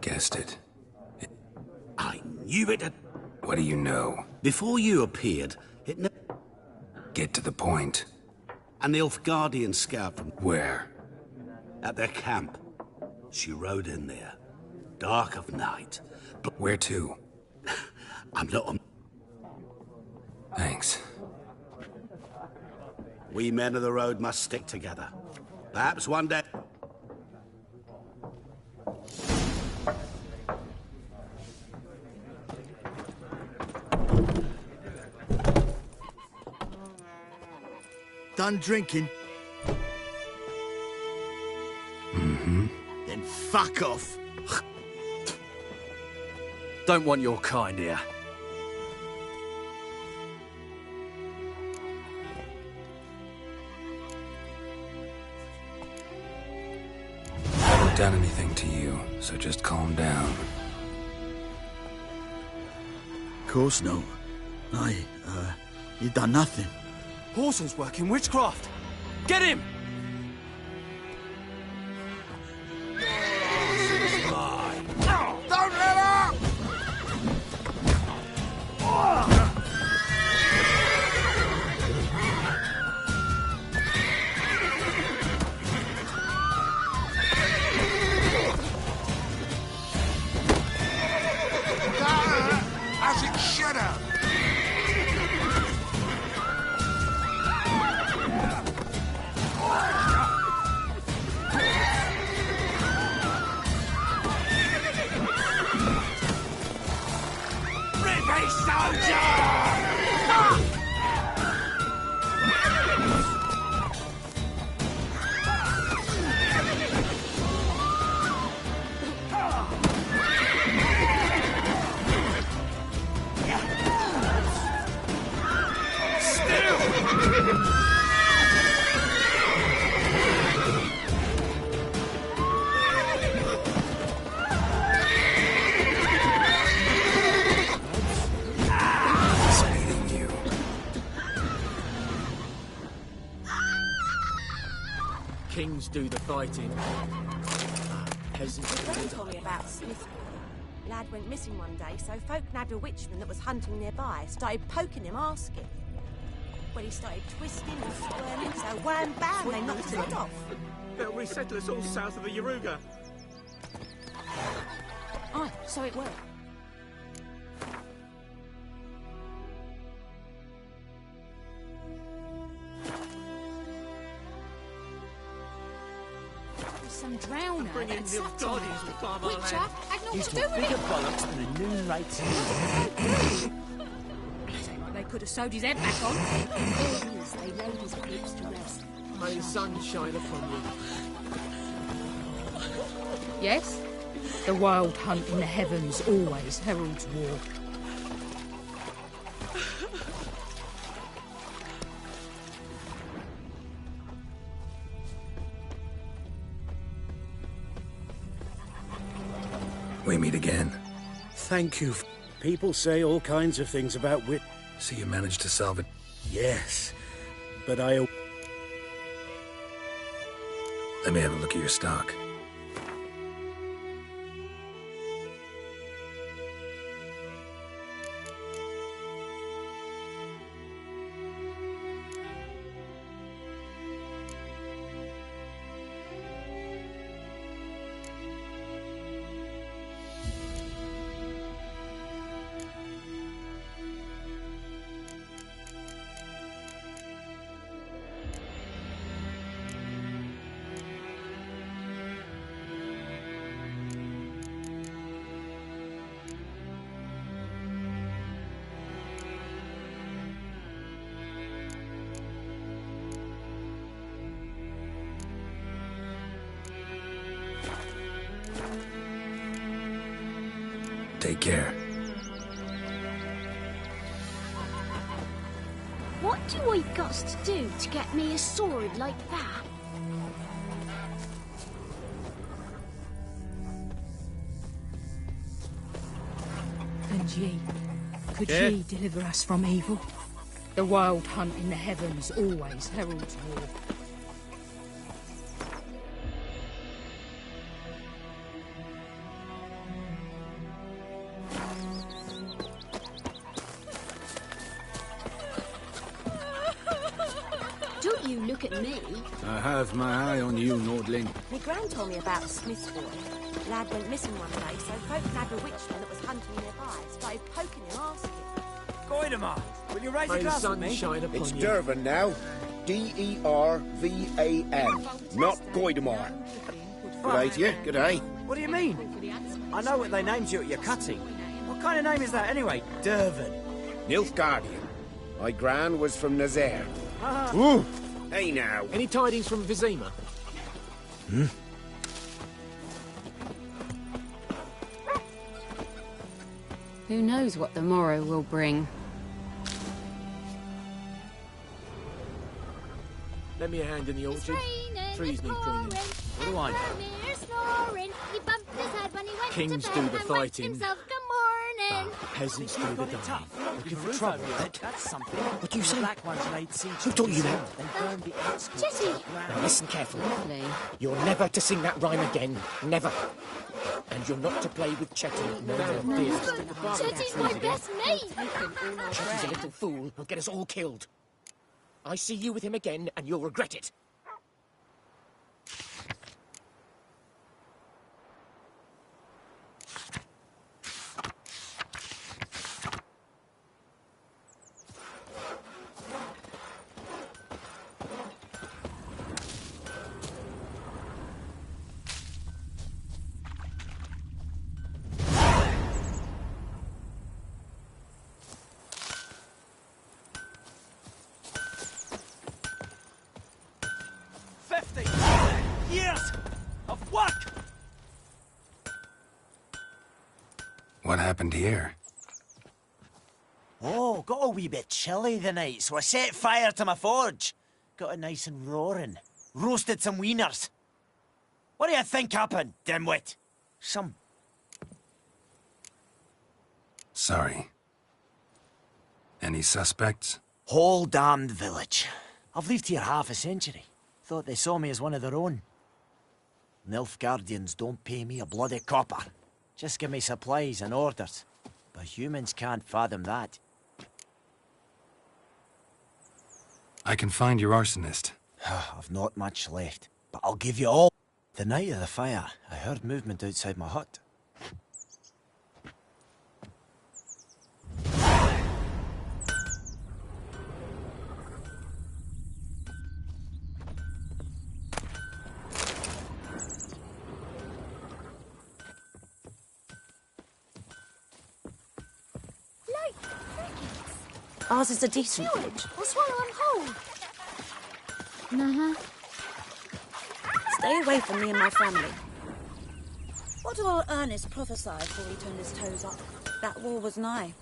Guessed it. I knew it had... What do you know? Before you appeared, it... Get to the point. An Nilfgaardian scout from... Where? At their camp. She rode in there. Dark of night. Where to? I'm not a... Thanks. We men of the road must stick together. Perhaps one day... Done drinking? Mm-hmm. Then fuck off. Don't want your kind here. Haven't done anything to you, so just calm down. Of course no. You done nothing. Horsel's working witchcraft. Get him! Don't let up! As it should have. Kings do the fighting. Peasants do Don't the... tell me about Smith. Lad went missing one day, so folk nabbed a witchman that was hunting nearby. Started poking him, asking. Well, he started twisting and squirming, so wham bam, they knocked his head off. They'll resettle us all south of the Yaruga. Aye, so it worked. Some drowner. Bring in Nilfgaardians with Barbar Witcher, land. had naught You to do talk with bigger it. bollocks than a noon rate. could have sewed his head back on. They laid his corpse to rest. May the sun shine upon you. Yes? The wild hunt in the heavens always heralds war. We meet again. Thank you. People say all kinds of things about wit. So you managed to solve it? Yes, but I... Let me have a look at your stock. Take care. What do I got to do to get me a sword like that? And ye, could ye deliver us from evil? The wild hunt in the heavens always heralds war. Don't you look at me. I have my eye on you, Nordling. My gran told me about a Smith's boy. Lad went missing one day, so folk nabbed a witchman that was hunting nearby. Started poking him, asking. Goidemar, will you raise a May the glass with sun me? shine upon It's you. Dervan now. D-E-R-V-A-N. Not Goidemar. Good day to you. Good day. What do you mean? I know what they named you at your cutting. What kind of name is that anyway? Dervan. Nilfgaardian. My gran was from Nazaire. Ah. Ooh. Hey now. Any tidings from Vizima? Who knows what the morrow will bring? Lend me a hand in the orchard. Trees need pruning. What do I know? Kings do the fighting. Good morning. Peasants do the dying. Looking for trouble, that's something. What do you The say? black ones laid siege Who told you that? They burned the outskirts. Jessie! Now listen carefully. Lovely. You're never to sing that rhyme again. Never. And you're not to play with Chetty. No more, dear. Jettie's my best mate! Chetty's a little fool who'll get us all killed. I see you with him again, and you'll regret it. Years of work! What happened here? Oh, got a wee bit chilly the night, so I set fire to my forge. Got it nice and roaring. Roasted some wieners. What do you think happened, dimwit? Some... Sorry. Any suspects? Whole damned village. I've lived here half a century. Thought they saw me as one of their own. Nilfgaardians don't pay me a bloody copper. Just give me supplies and orders. But humans can't fathom that. I can find your arsonist. I've not much left, but I'll give you all. The night of the fire, I heard movement outside my hut. Ours is a decent village. I'll swallow them whole. Nah. Stay away from me and my family. What did old Ernest prophesy before he turned his toes up? That war was nigh.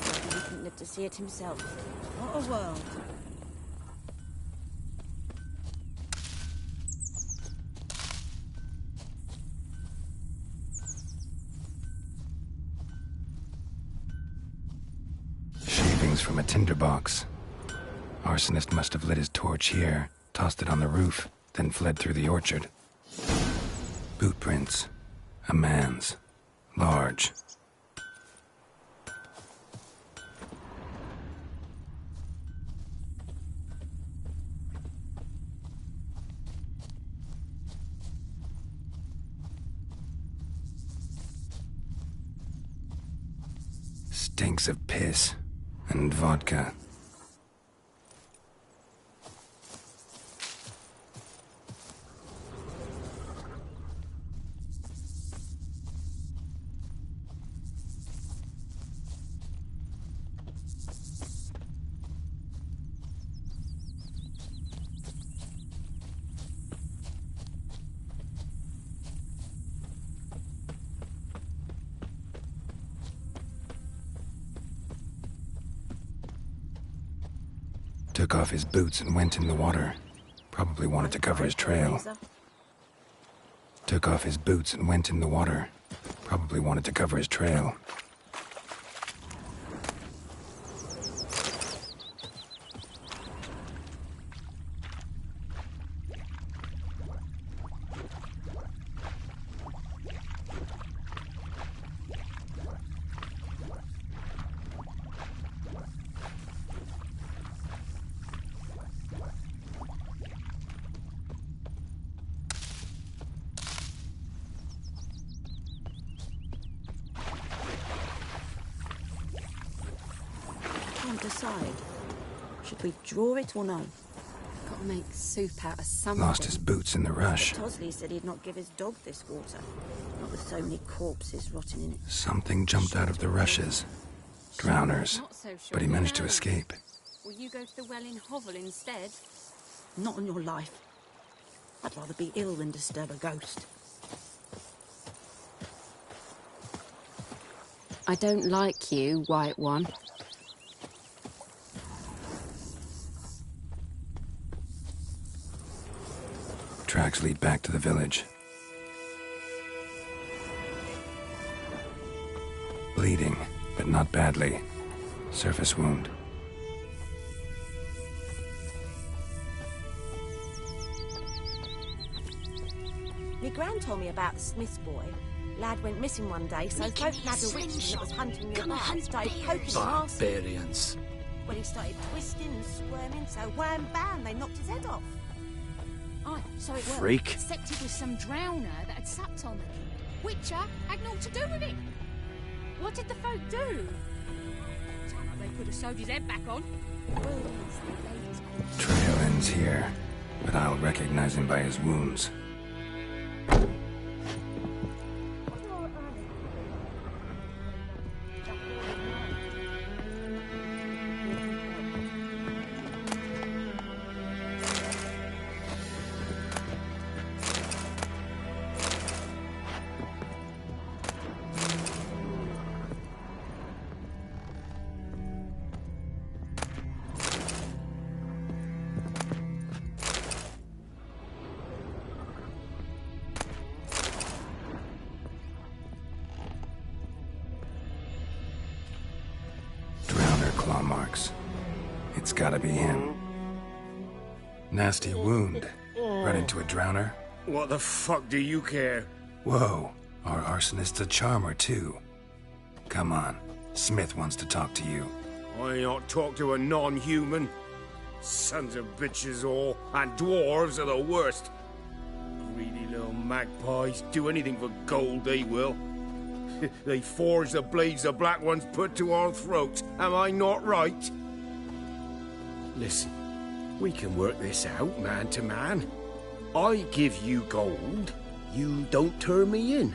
Maybe he couldn't live to see it himself. What a world. Shavings from a tinderbox. Arsonist must have lit his torch here, tossed it on the roof, then fled through the orchard. Boot prints. A man's. Large. Stinks of piss and vodka. Took off his boots and went in the water. Probably wanted to cover his trail. Took off his boots and went in the water. Probably wanted to cover his trail. Decide. Should we draw it or no? Gotta make soup out of something. Lost his boots in the rush. Tosley said he'd not give his dog this water. Not with so many corpses rotting in it. Something jumped out of the rushes. Drowners. But he managed to escape. Will you go to the well in Hovel instead? Not on your life. I'd rather be ill than disturb a ghost. I don't like you, White One. Tracks lead back to the village. Bleeding, but not badly. Surface wound. My gran told me about the Smith's boy. Lad went missing one day, so folk nabbed a witchman that was hunting nearby and started poking him. Barbarians. Well, he started twisting and squirming, so wham bam, they knocked his head off. Aye, so it was. Freak. Except it was some drowner that had supped on them. Witcher had naught to do with it. What did the folk do? They could have sewed his head back on. Trail ends here, but I'll recognize him by his wounds. Claw marks. It's gotta be him. Nasty wound. Run into a drowner. What the fuck do you care? Whoa, our arsonist's a charmer too. Come on, Smith wants to talk to you. I ain't not talk to a non-human. Sons of bitches all, and dwarves are the worst. Greedy little magpies, do anything for gold, they will. They forge the blades the Black Ones put to our throats. Am I not right? Listen, we can work this out, man to man. I give you gold, you don't turn me in.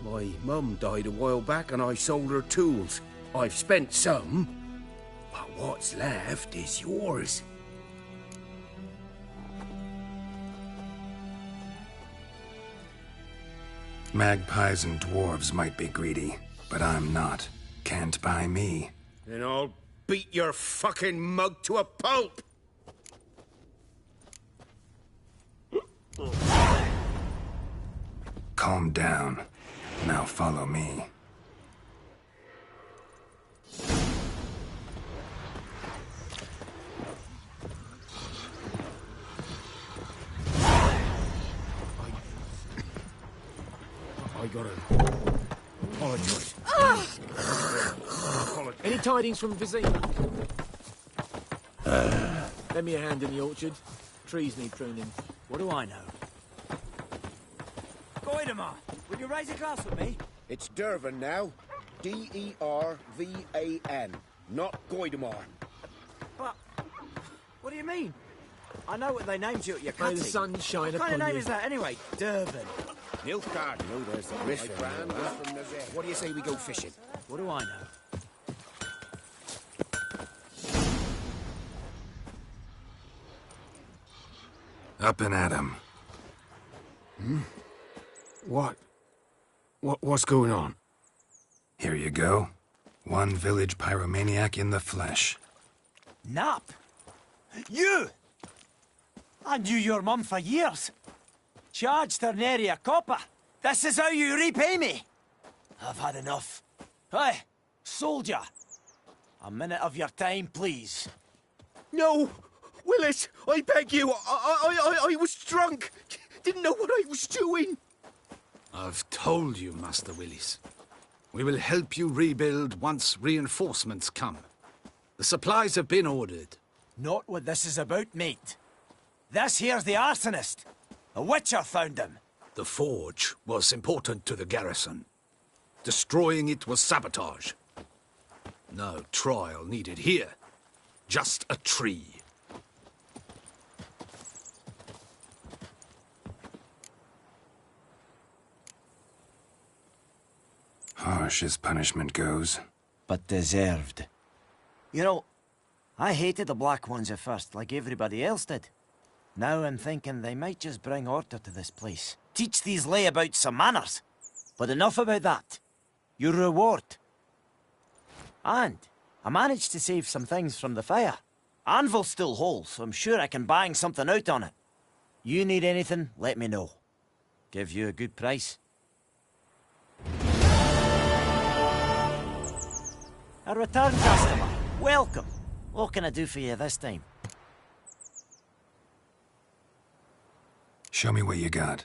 My mum died a while back and I sold her tools. I've spent some. But what's left is yours. Magpies and dwarves might be greedy, but I'm not. Can't buy me. Then I'll beat your fucking mug to a pulp! Calm down. Now follow me. I gotta apologize. Any tidings from Vizima? Lend me a hand in the orchard. Trees need pruning. What do I know? Goidemar, will you raise a glass with me? It's Dervan now. D-E-R-V-A-N, not Goidemar. But, what do you mean? I know what they named you at your May cutting. the sun shine What kind of upon name you. is that anyway? Dervan. Nilfgaard. No, there's the Griffin. What do you say we go fishing? What do I know? Up and at 'em. What's going on? Here you go. One village pyromaniac in the flesh. Nap? You! I knew your mum for years. Charged her nary a copper. This is how you repay me. I've had enough. Hey, soldier. A minute of your time, please. No! Willis, I beg you, I was drunk. Didn't know what I was doing. I've told you, Master Willis. We will help you rebuild once reinforcements come. The supplies have been ordered. Not what this is about, mate. This here's the arsonist. A witcher found him. The forge was important to the garrison. Destroying it was sabotage. No trial needed here. Just a tree. Harsh as punishment goes. But deserved. You know, I hated the Black Ones at first, like everybody else did. Now I'm thinking they might just bring order to this place. Teach these layabouts some manners. But enough about that. Your reward. And I managed to save some things from the fire. Anvil's still whole, so I'm sure I can bang something out on it. You need anything, let me know. Give you a good price. A return customer. Welcome. What can I do for you this time? Show me what you got.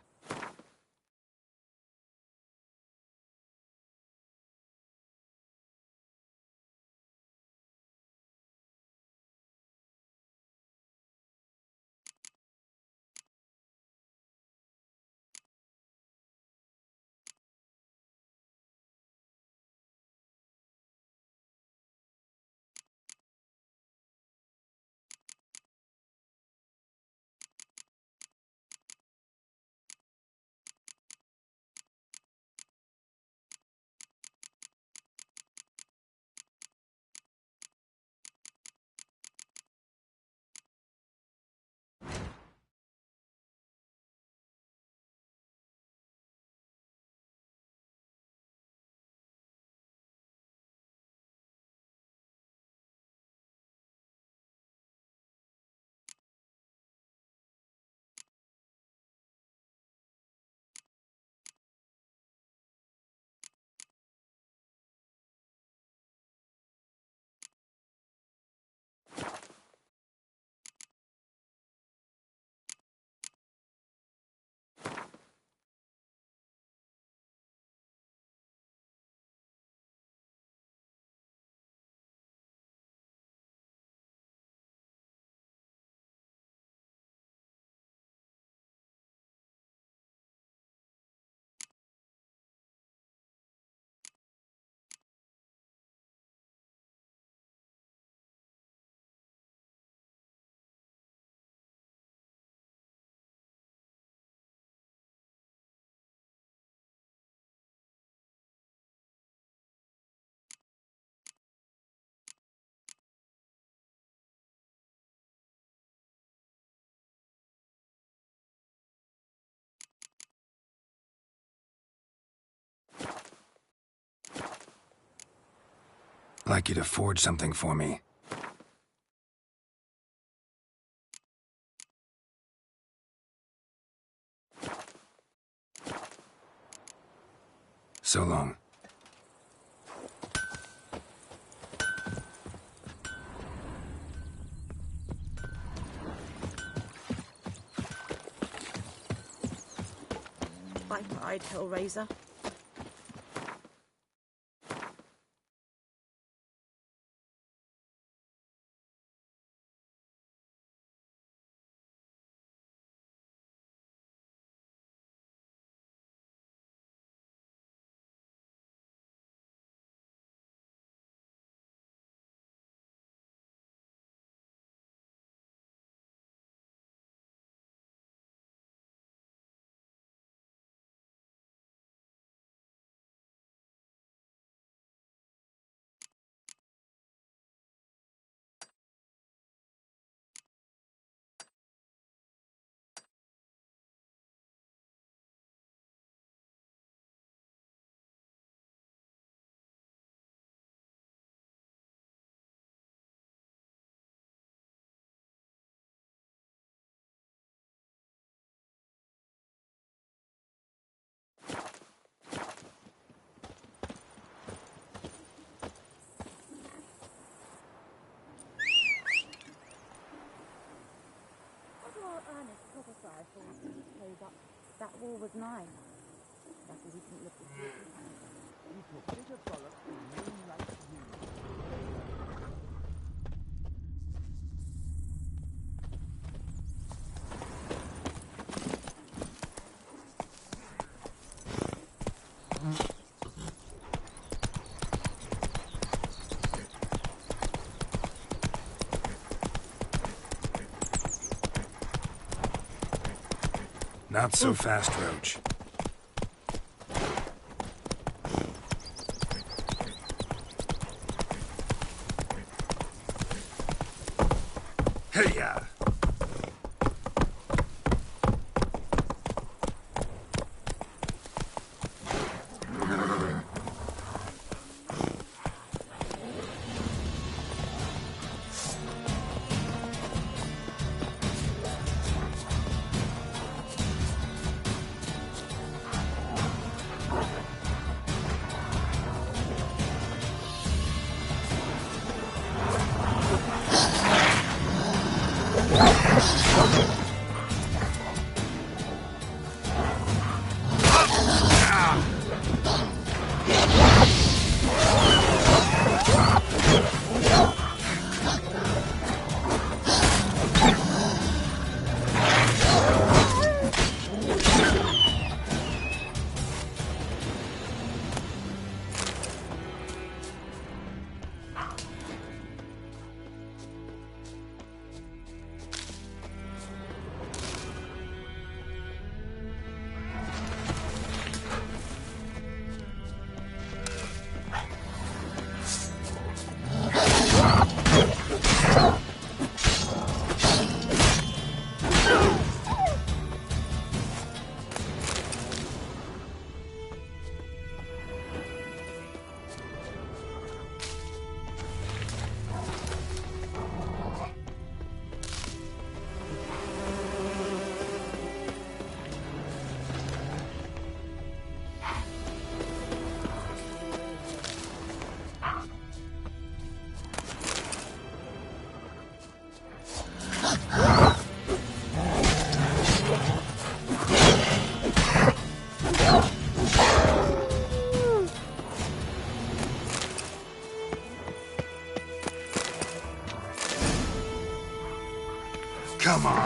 like you to forge something for me. So long. Bye-bye, Hellraiser. That wall was mine. That he didn't look at you. You took bigger bollocks than moonlight you. Not so fast, Roach. Hey-ya! Come on.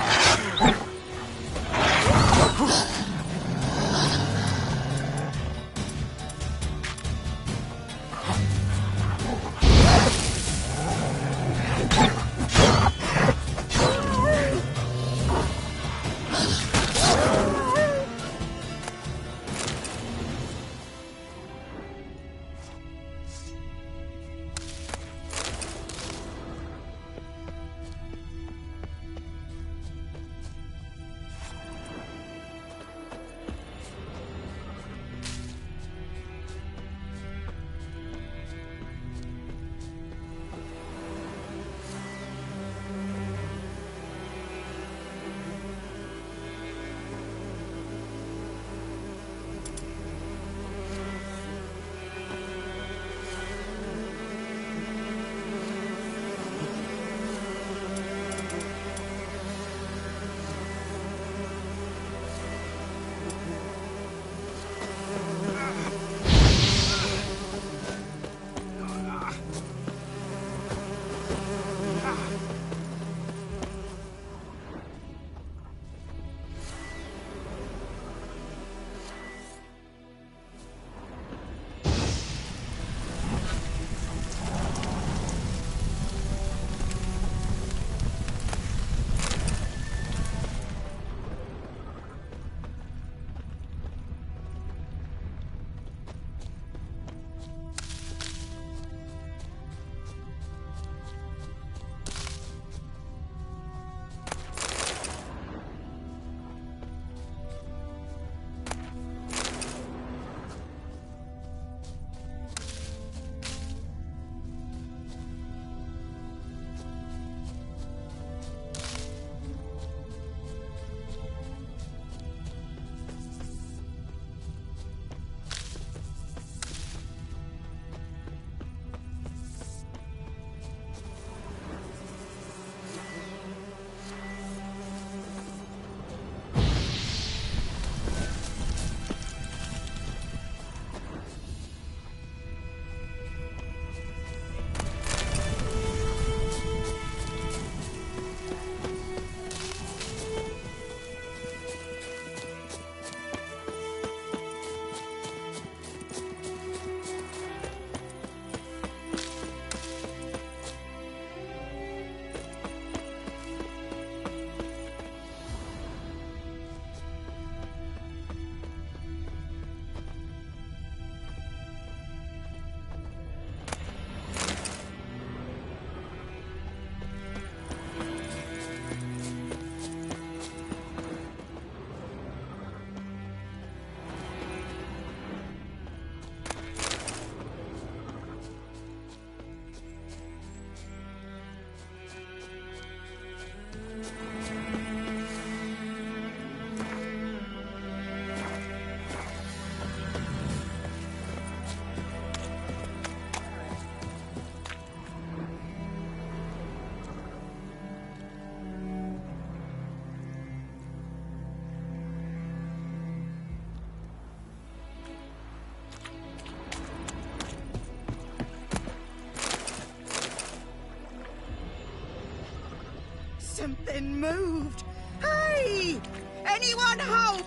Something moved. Hey! Anyone home?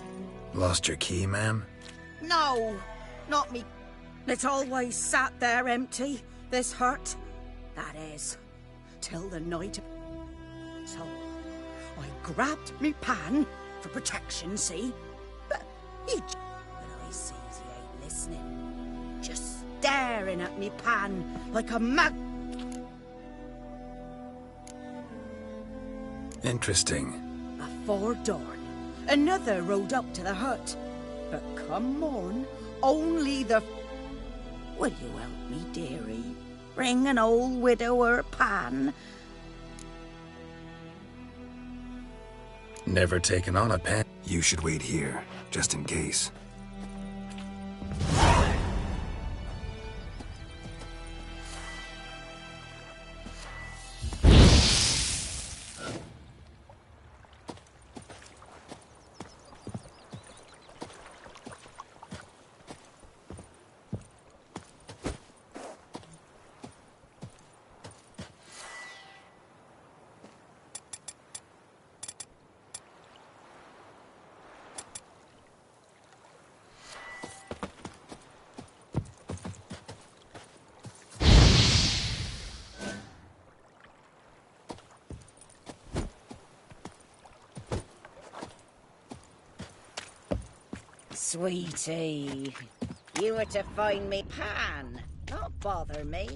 Lost your key, ma'am? No, not me. It's always sat there empty, this hut. That is, till the night. So, I grabbed me pan for protection, see? But I sees he ain't listening. Just staring at me pan like a mag. Interesting. Before dawn, another rode up to the hut. But come morn, only the... Will you help me, dearie? Bring an old widower pan. Never taken on a pen. You should wait here, just in case. Sweetie, you were to find me pan, not bother me.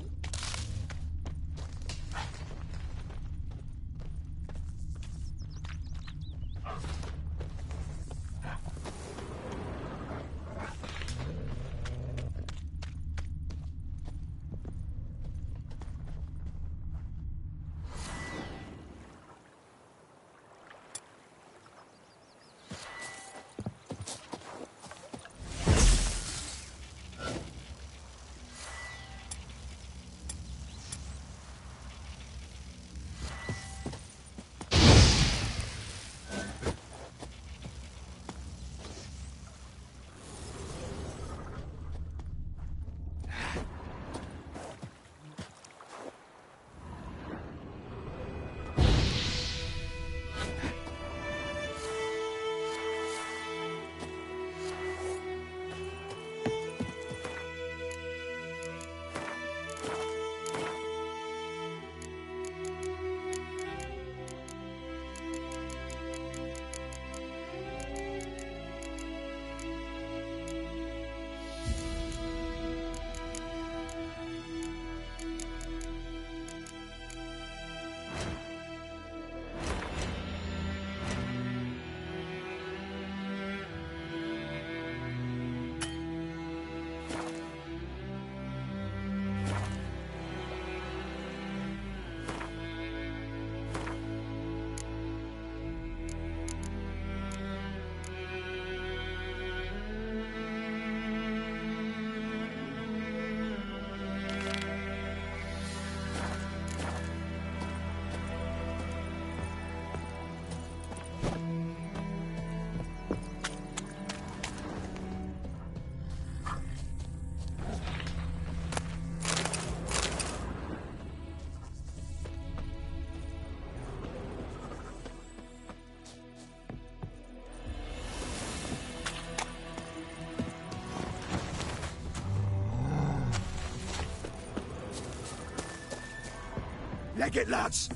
Leg it, lads!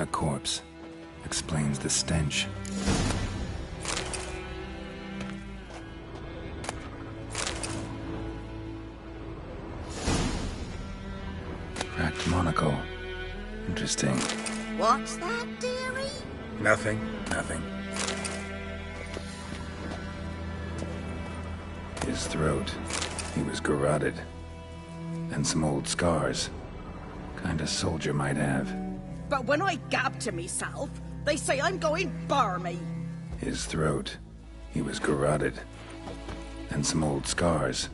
a corpse. Explains the stench. Cracked monocle. Interesting. What's that, dearie? Nothing. Nothing. His throat. He was garroted. And some old scars. Kind a soldier might have. But when I gab to myself, they say I'm going barmy. His throat. He was garroted. And some old scars.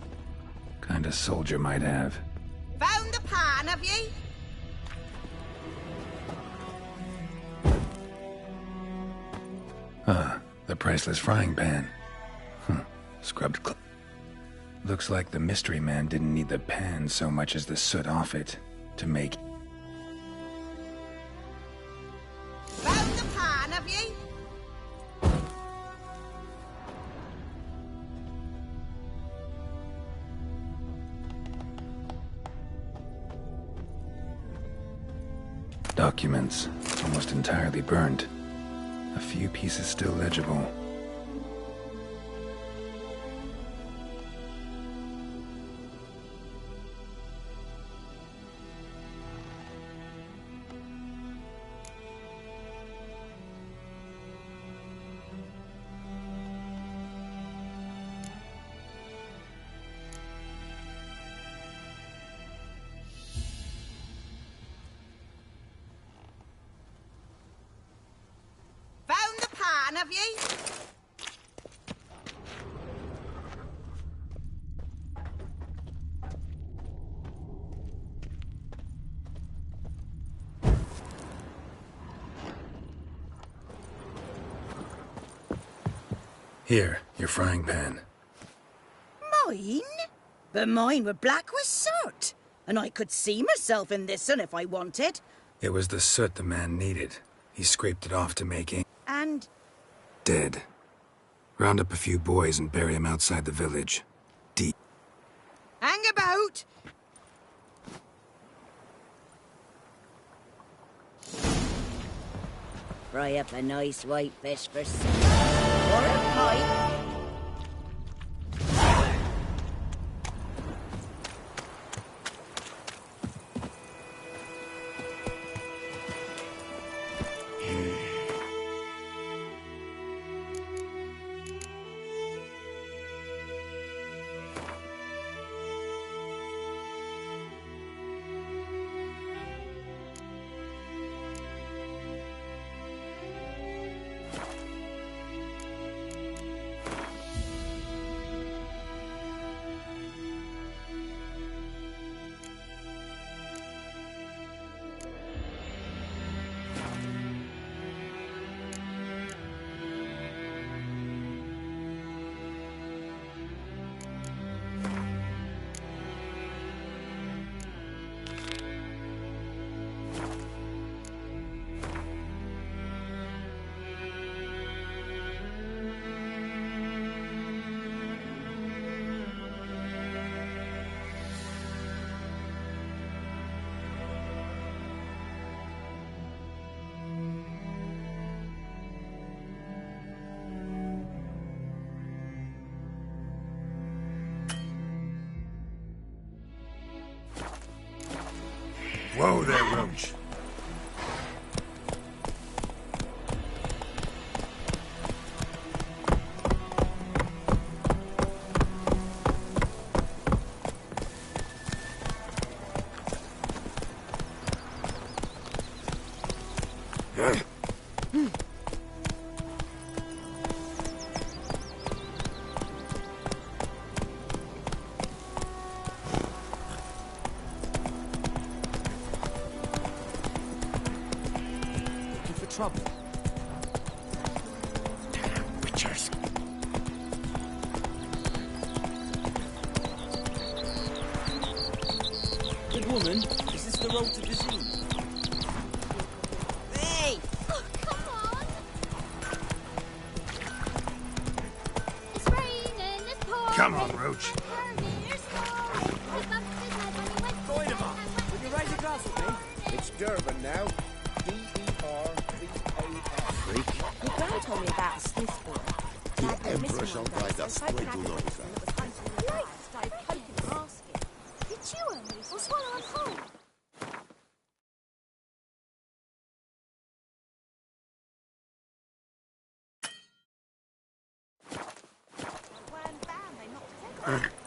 Kind a soldier might have. Found the pan, have ye? The priceless frying pan. Scrubbed Looks like the mystery man didn't need the pan so much as the soot off it to make... Found the pan, have ye? Documents, almost entirely burnt. A few pieces still legible. Have ye? Here, your frying pan. Mine? But mine were black with soot. And I could see myself in this one if I wanted. It was the soot the man needed. He scraped it off to make ink. And... Dead. Round up a few boys and bury him outside the village. Deep. Hang about! Fry up a nice white fish for supper. Or a pipe. Whoa there, Roach. Trouble. Damn witchers. Good woman, is this the road to the zoo? Hey! Oh, come on! It's raining, it's pouring. Come on, Roach. Going him up. Will you raise a glass with me? It's Durban now. D-E-R me about a Smith boy. Lad went missing one day, so folk nabbed a witchman that was hunting the night. Started poking him, asking, "Did you earn these or swallow a whole?" Wham bam, they knocked his head off.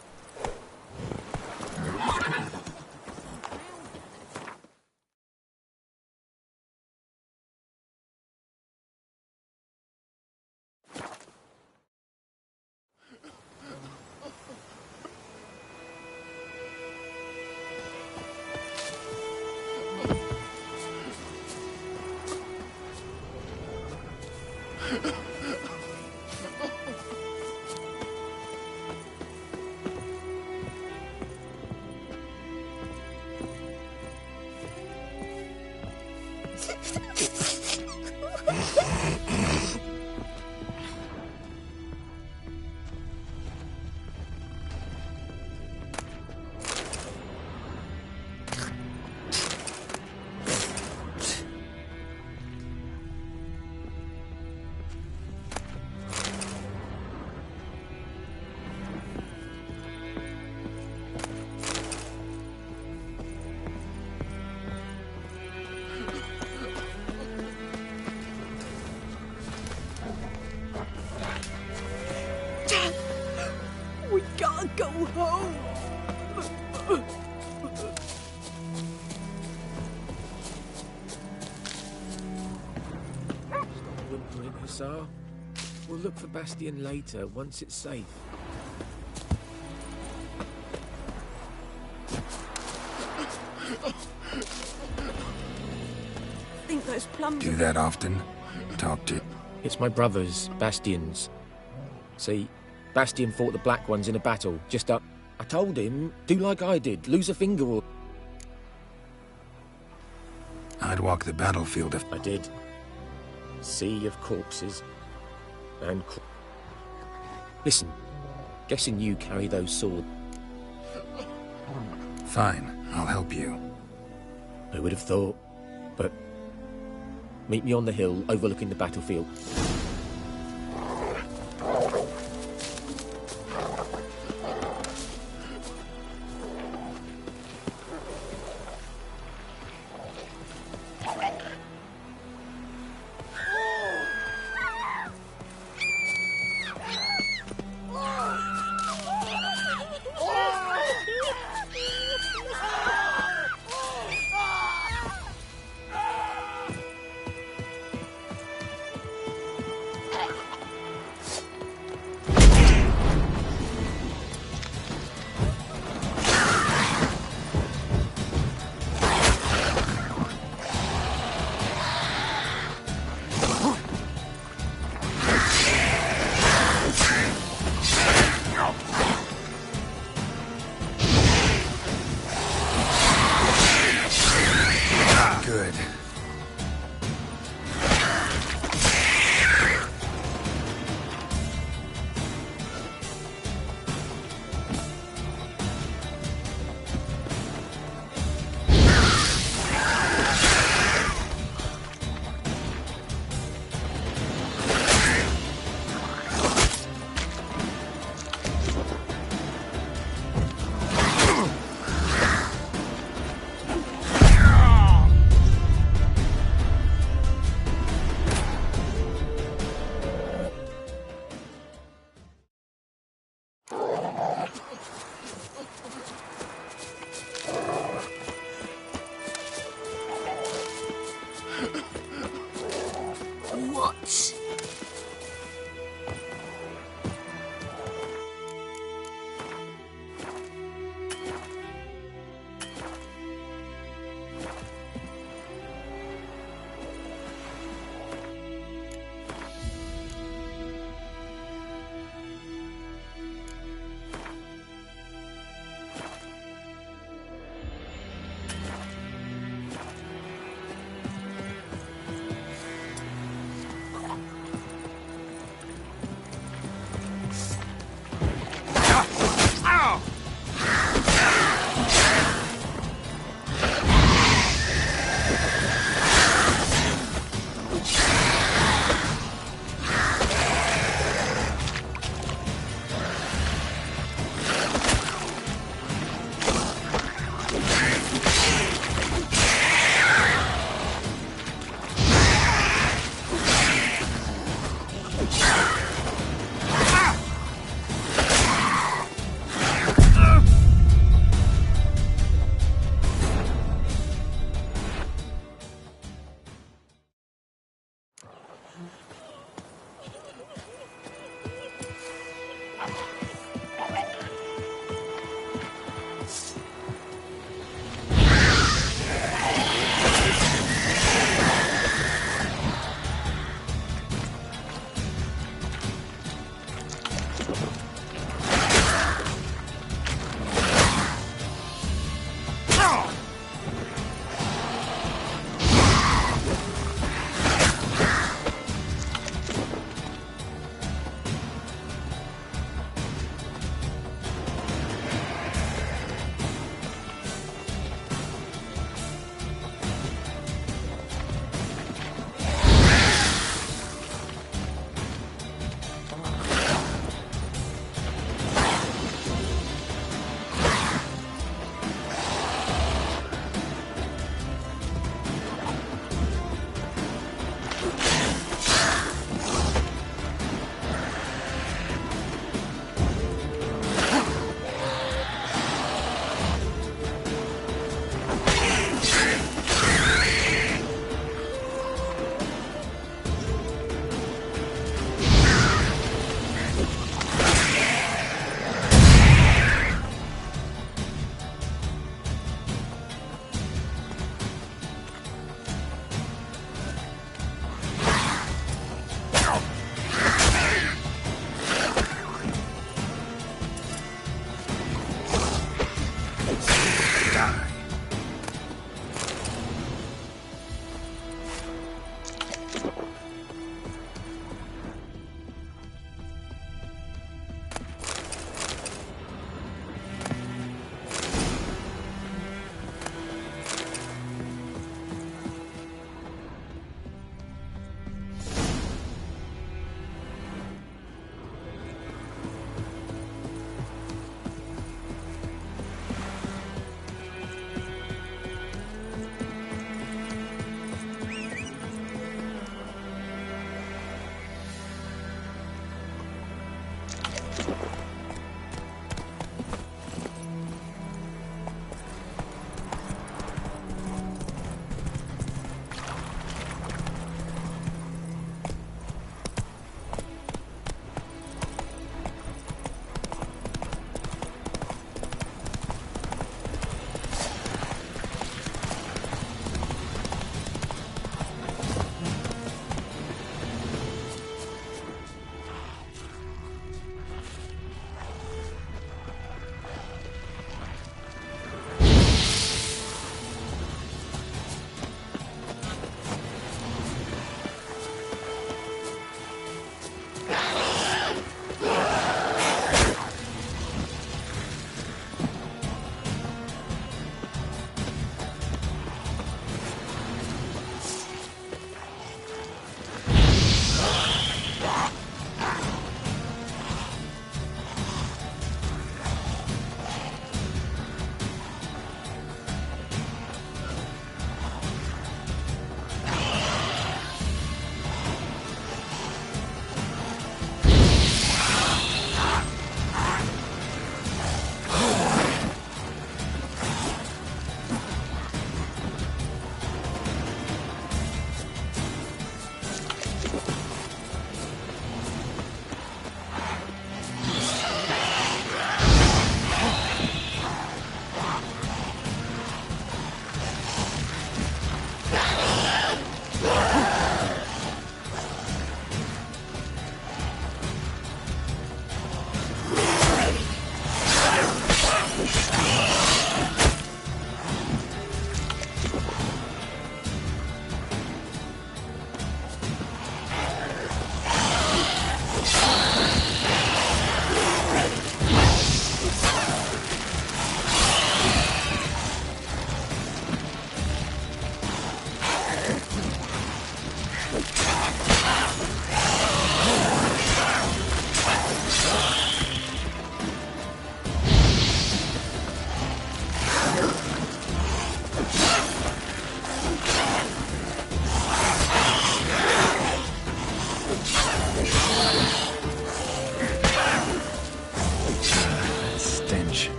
We gotta go home. Stop whimpering, Hussar. We'll look for Bastion later, once it's safe. Think those plums Do that often? Talk to... It's my brother's, Bastion's. See, Bastion fought the Black Ones in a battle, just up. I told him, do like I did, lose a finger or... I'd walk the battlefield if... I did. Sea of corpses. And... Listen, guessing you carry those swords. Fine, I'll help you. I would have thought, but... Meet me on the hill overlooking the battlefield. Good.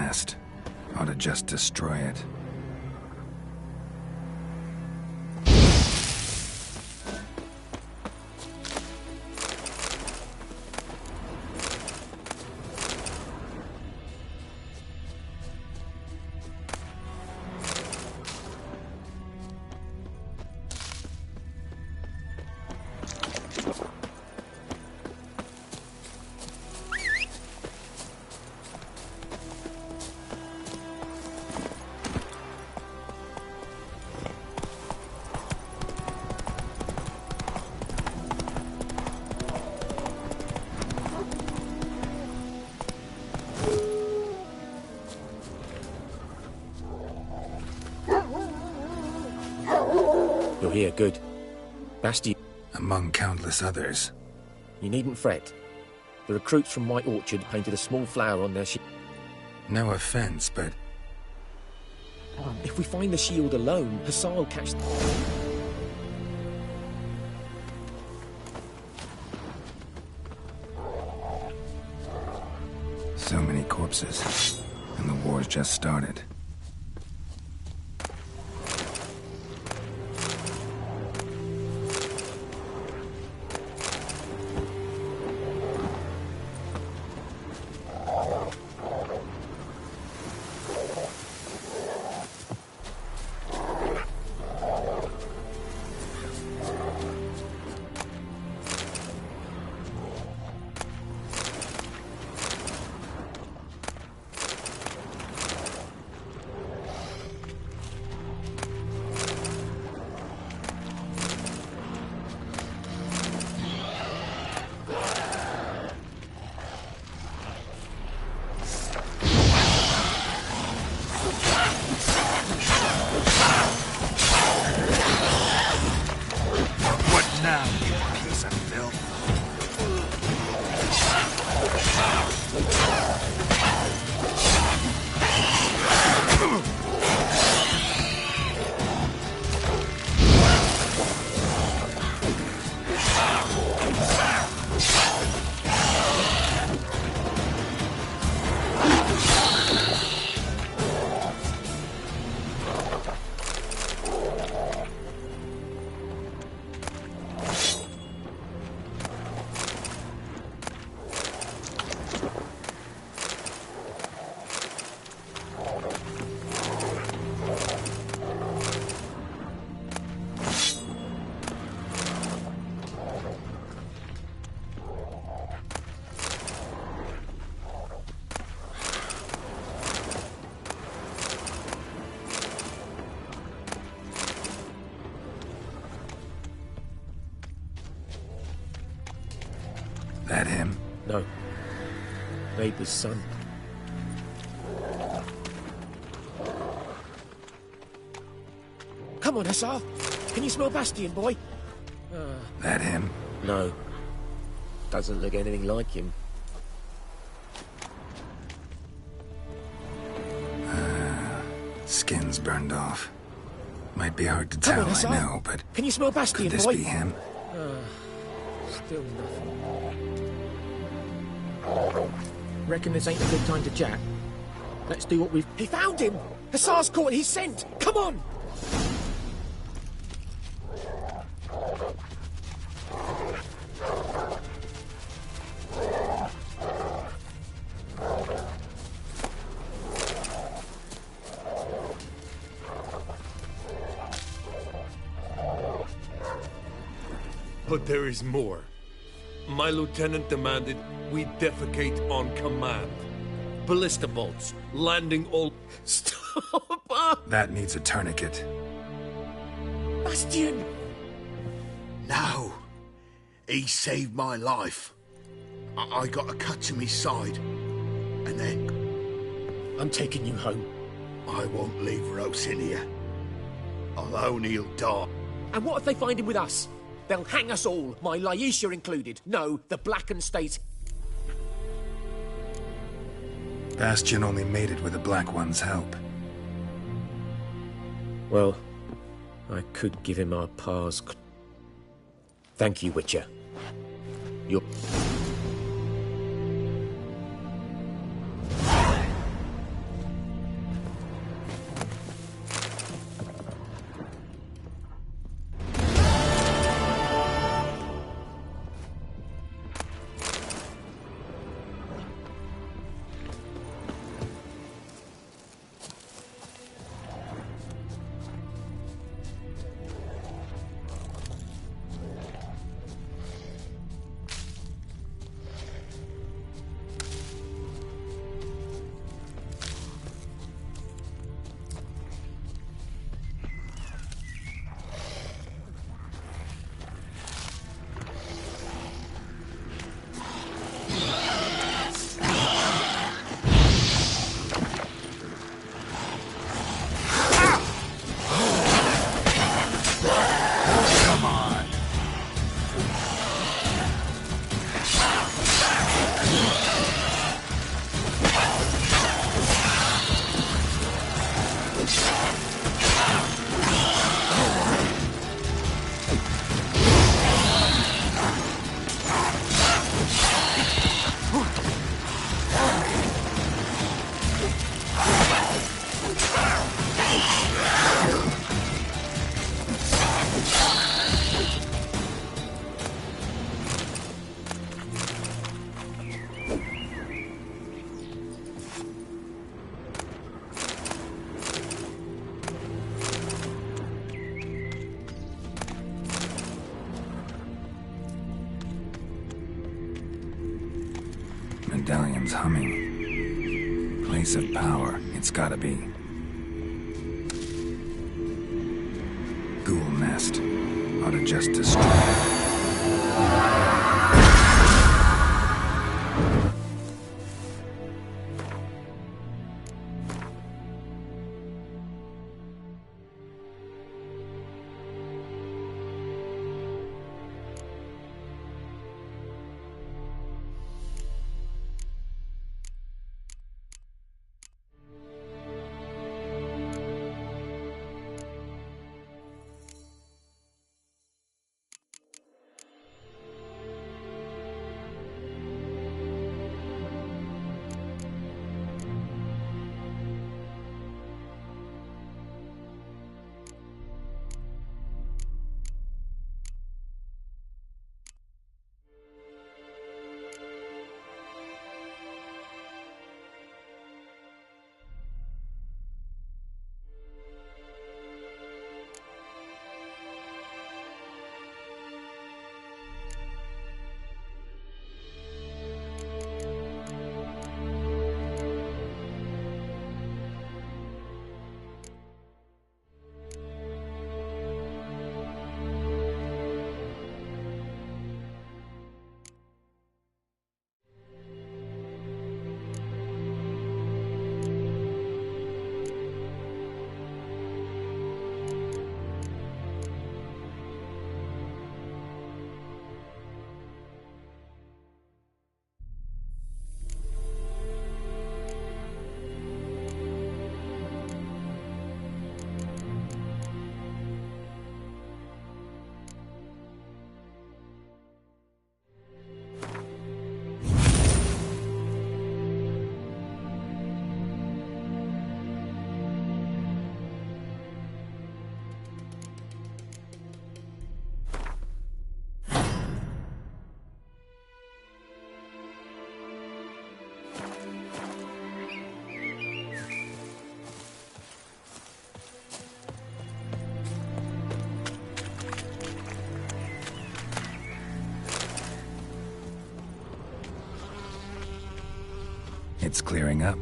last. Ought to just destroy it. You're here, good. Bastion. Among countless others. You needn't fret. The recruits from White Orchard painted a small flower on their shield. No offense, but... If we find the shield alone, Hussar will catch... So many corpses. And the war's just started. That him? No. Neighbour's son. Come on, Hussar. Can you smell Bastion, boy? That him? No. Doesn't look anything like him. Skin's burned off. Might be hard to tell, on, Hussar. I know, but... Can you smell Bastion, could this boy? be him? Still nothing. Reckon this ain't a good time to chat? Let's do what we've... He found him! Hussar's caught his scent! Come on! But there is more. My lieutenant demanded we defecate on command. Ballista bolts, landing all... Stop! That needs a tourniquet. Bastion! No. He saved my life. I got a cut to my side. And then... I'm taking you home. I won't leave Rose in here. Alone he'll die. And what if they find him with us? They'll hang us all, my Laisha included. No, the Blackened stays... Bastion only made it with the Black One's help. Well, I could give him our pa's... Thank you, Witcher. You're... Medallion's humming. Place of power, it's gotta be. Ghoul nest. Ought to just destroy it. It's clearing up.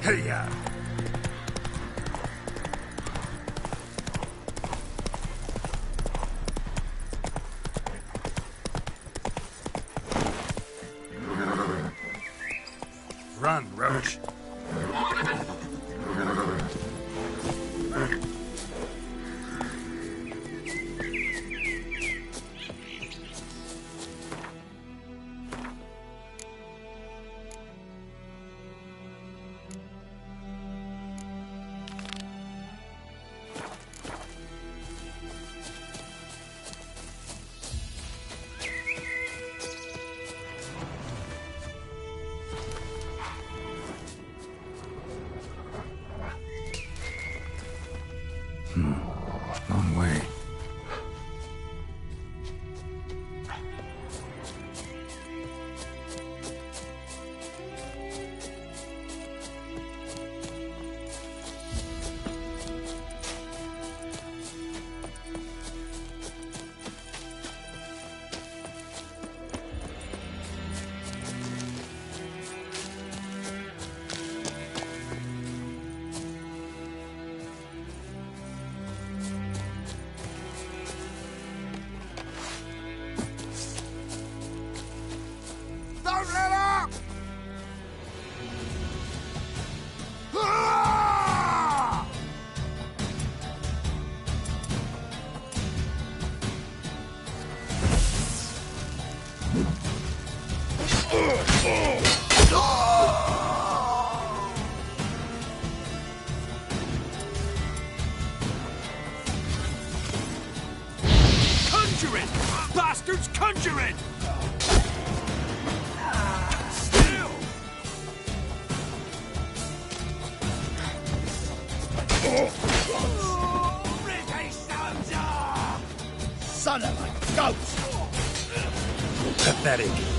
Hey-ya! Run, Roach. Long way. Don't let up! Conjuring! Bastards conjuring! son of a ghost! Pathetic.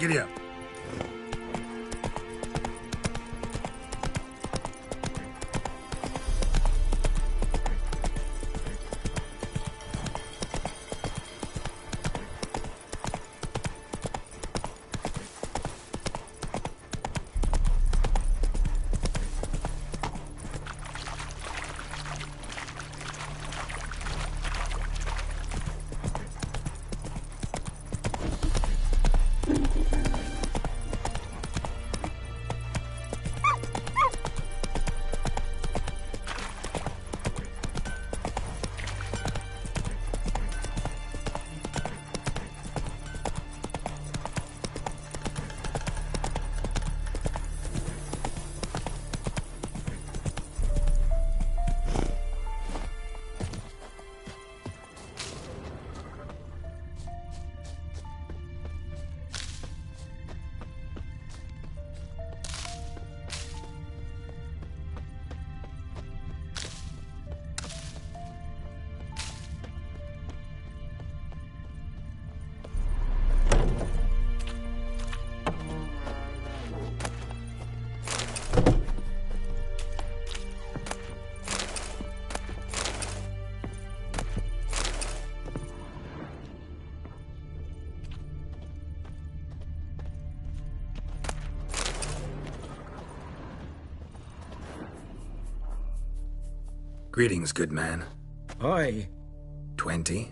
Giddy up. Greetings, good man. Aye. 20?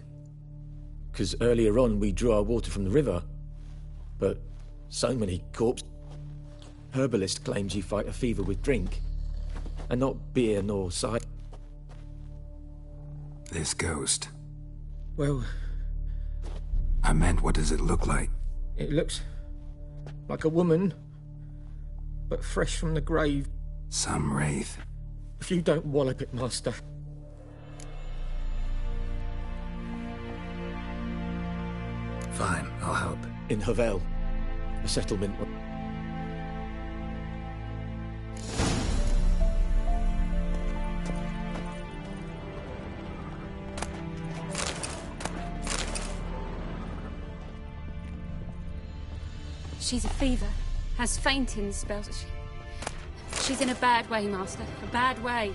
Because earlier on we drew our water from the river. But so many corpses. Herbalist claims you fight a fever with drink. And not beer nor cider. This ghost. Well... I meant, what does it look like? It looks like a woman, but fresh from the grave. Some wraith. If you don't wallop it, Master. Fine, I'll help. In Havel, a settlement. She's a fever. Has fainting spells. She's in a bad way, Master. A bad way.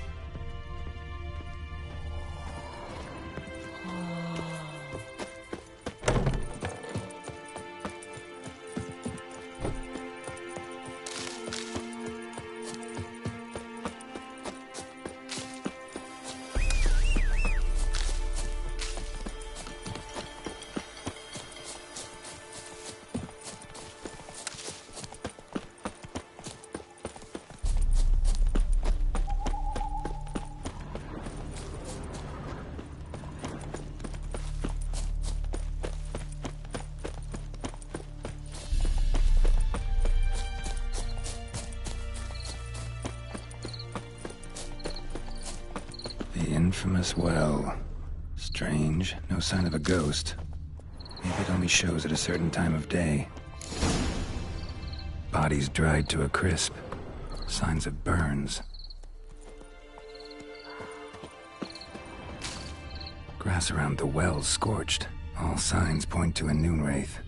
Infamous well. Strange. No sign of a ghost. Maybe it only shows at a certain time of day. Bodies dried to a crisp. Signs of burns. Grass around the well scorched. All signs point to a noon wraith.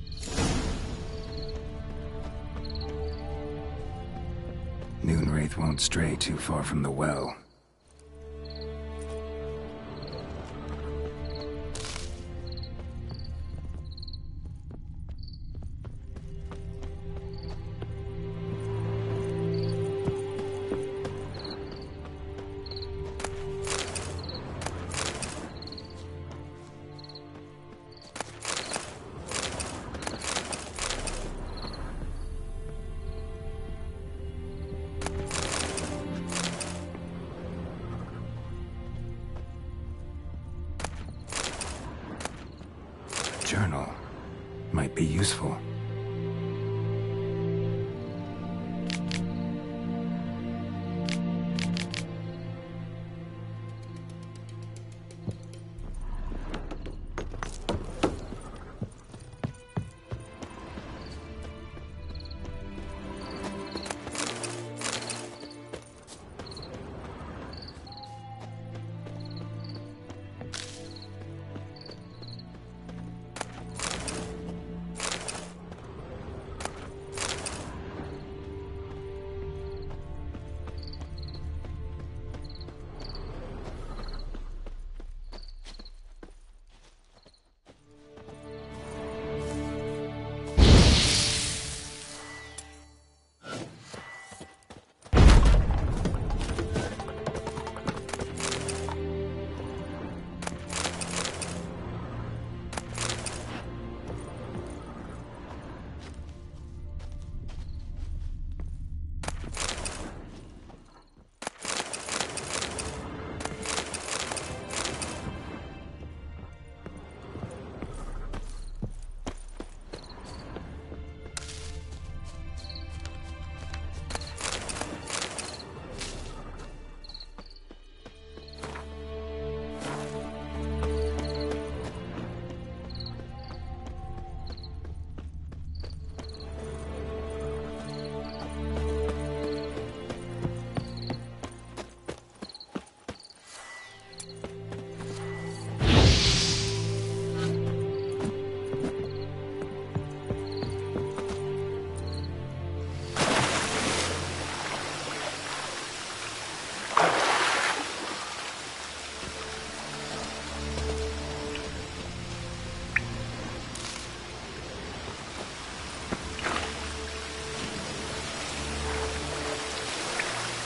Noon wraith won't stray too far from the well. Journal might be useful.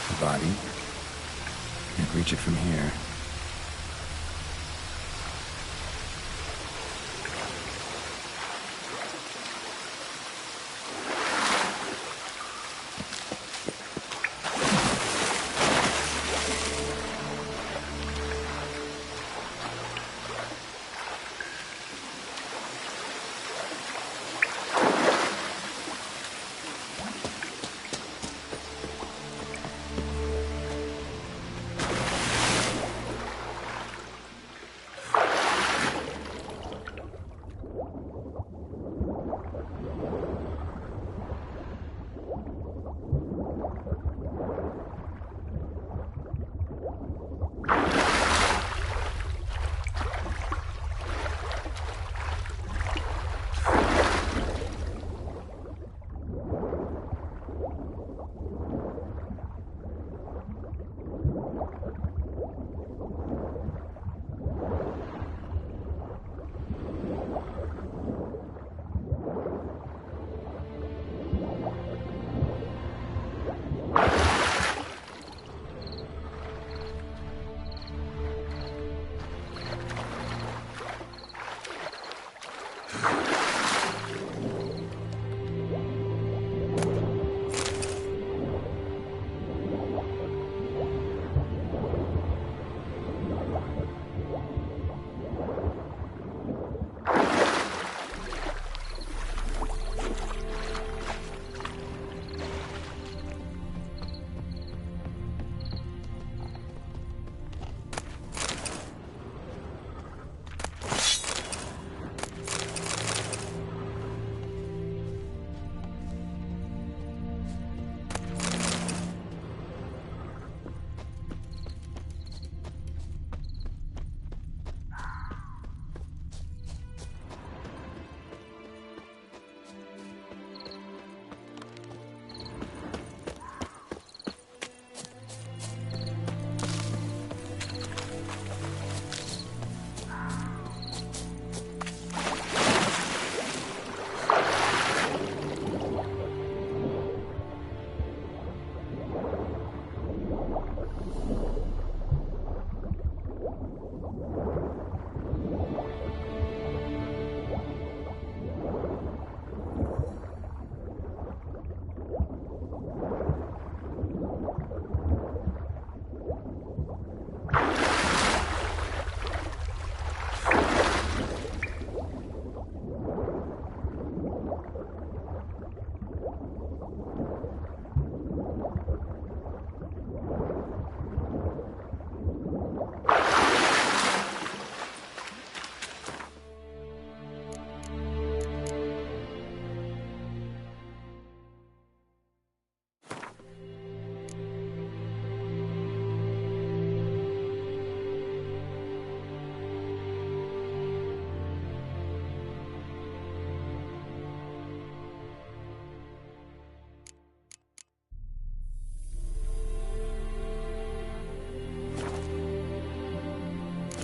The body? Can't reach it from here.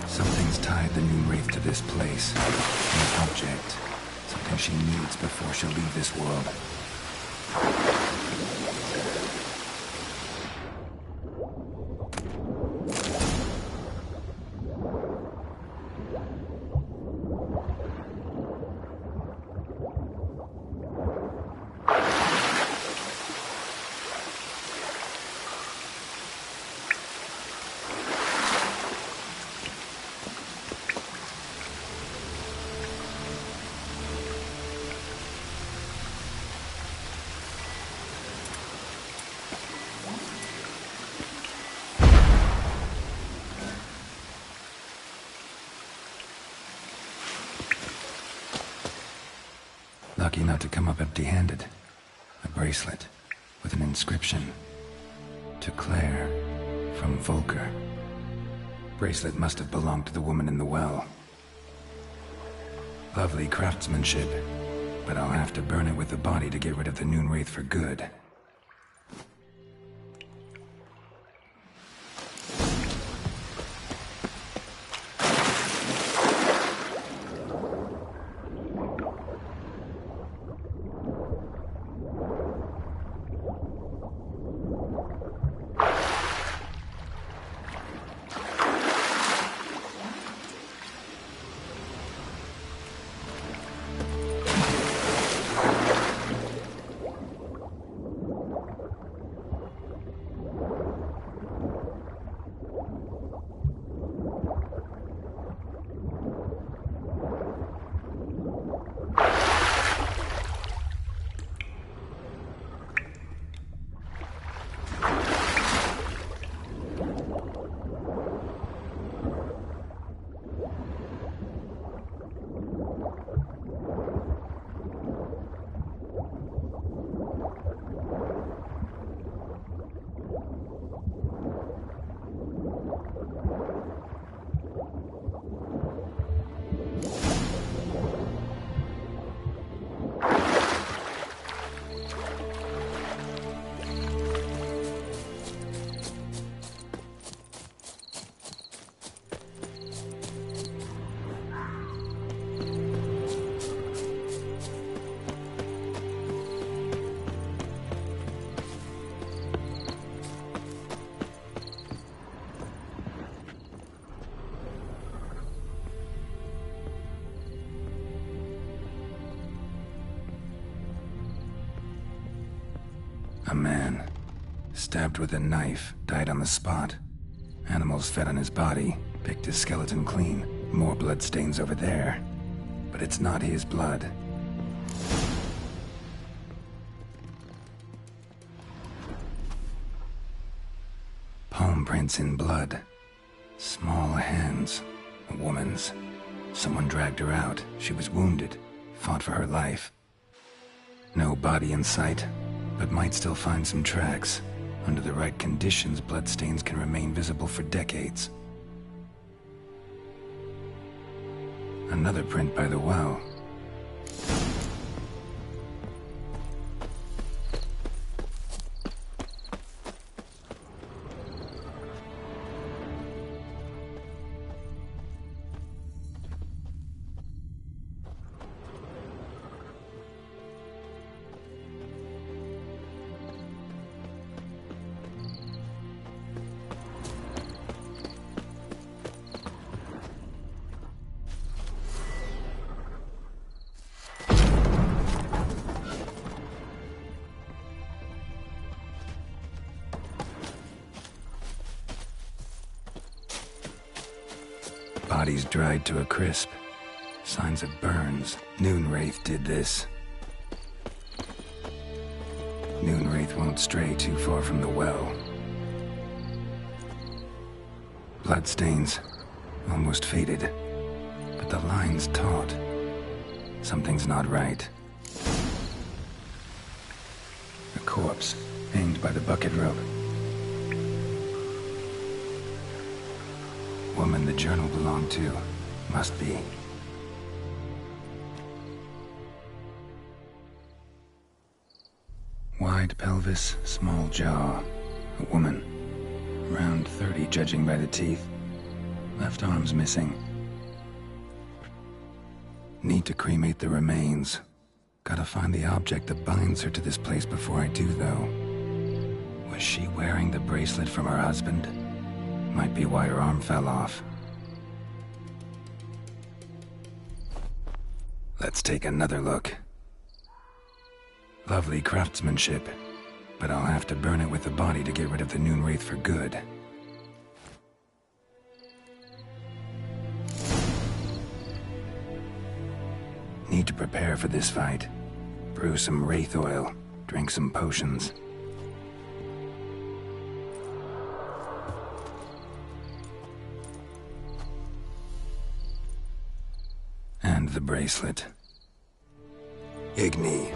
Something's tied the new Wraith to this place. An object. Something she needs before she'll leave this world. Lucky not to come up empty-handed. A bracelet with an inscription. To Claire, from Volker. Bracelet must have belonged to the woman in the well. Lovely craftsmanship, but I'll have to burn it with the body to get rid of the Noon Wraith for good. A man, stabbed with a knife, died on the spot. Animals fed on his body, picked his skeleton clean. More bloodstains over there. But it's not his blood. Palm prints in blood. Small hands. A woman's. Someone dragged her out. She was wounded. Fought for her life. No body in sight, but might still find some tracks. Under the right conditions, bloodstains can remain visible for decades. Another print by the well. Bodies dried to a crisp. Signs of burns. Noonwraith did this. Noonwraith won't stray too far from the well. Bloodstains. Almost faded. But the line's taut. Something's not right. A corpse, hanged by the bucket rope. Woman the journal belonged to. Must be. Wide pelvis, small jaw. A woman. Around 30, judging by the teeth. Left arm's missing. Need to cremate the remains. Gotta find the object that binds her to this place before I do, though. Was she wearing the bracelet from her husband? Might be why her arm fell off. Let's take another look. Lovely craftsmanship, but I'll have to burn it with the body to get rid of the Noonwraith for good. Need to prepare for this fight. Brew some wraith oil, drink some potions. And the bracelet. Igni.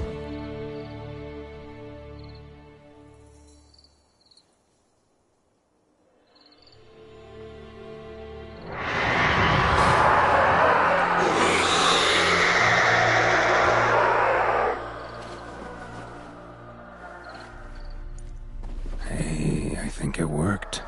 Hey, I think it worked.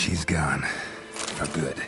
She's gone. For good.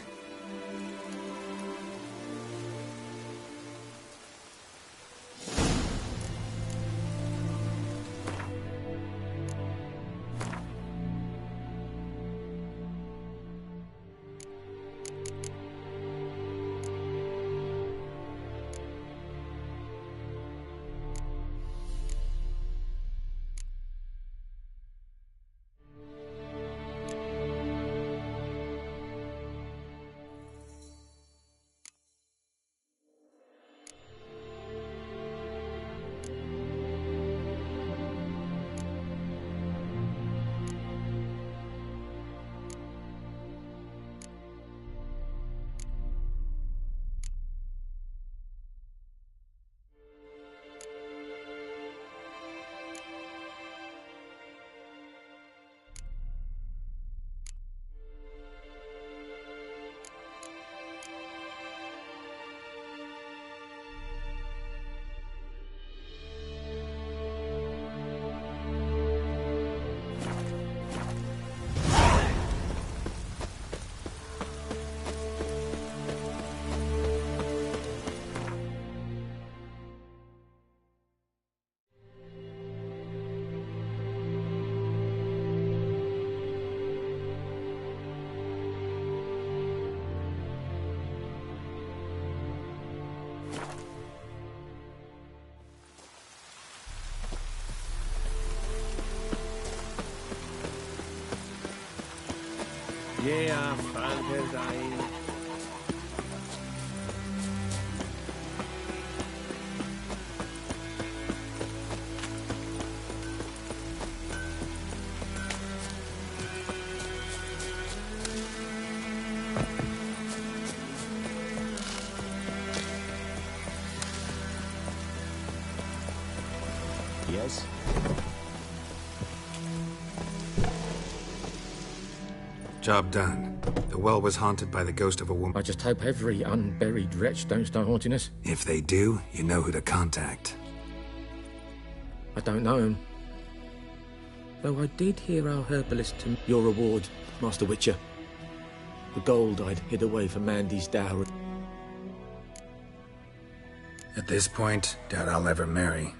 Yeah, Frankenstein. Yes? Job done. The well was haunted by the ghost of a woman. I just hope every unburied wretch don't start haunting us. If they do, you know who to contact. I don't know him. Though I did hear our herbalist to your reward, Master Witcher. The gold I'd hid away for Mandy's dowry. At this point, doubt I'll ever marry.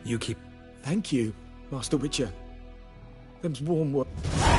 You keep... Thank you, Master Witcher. Them's warm words.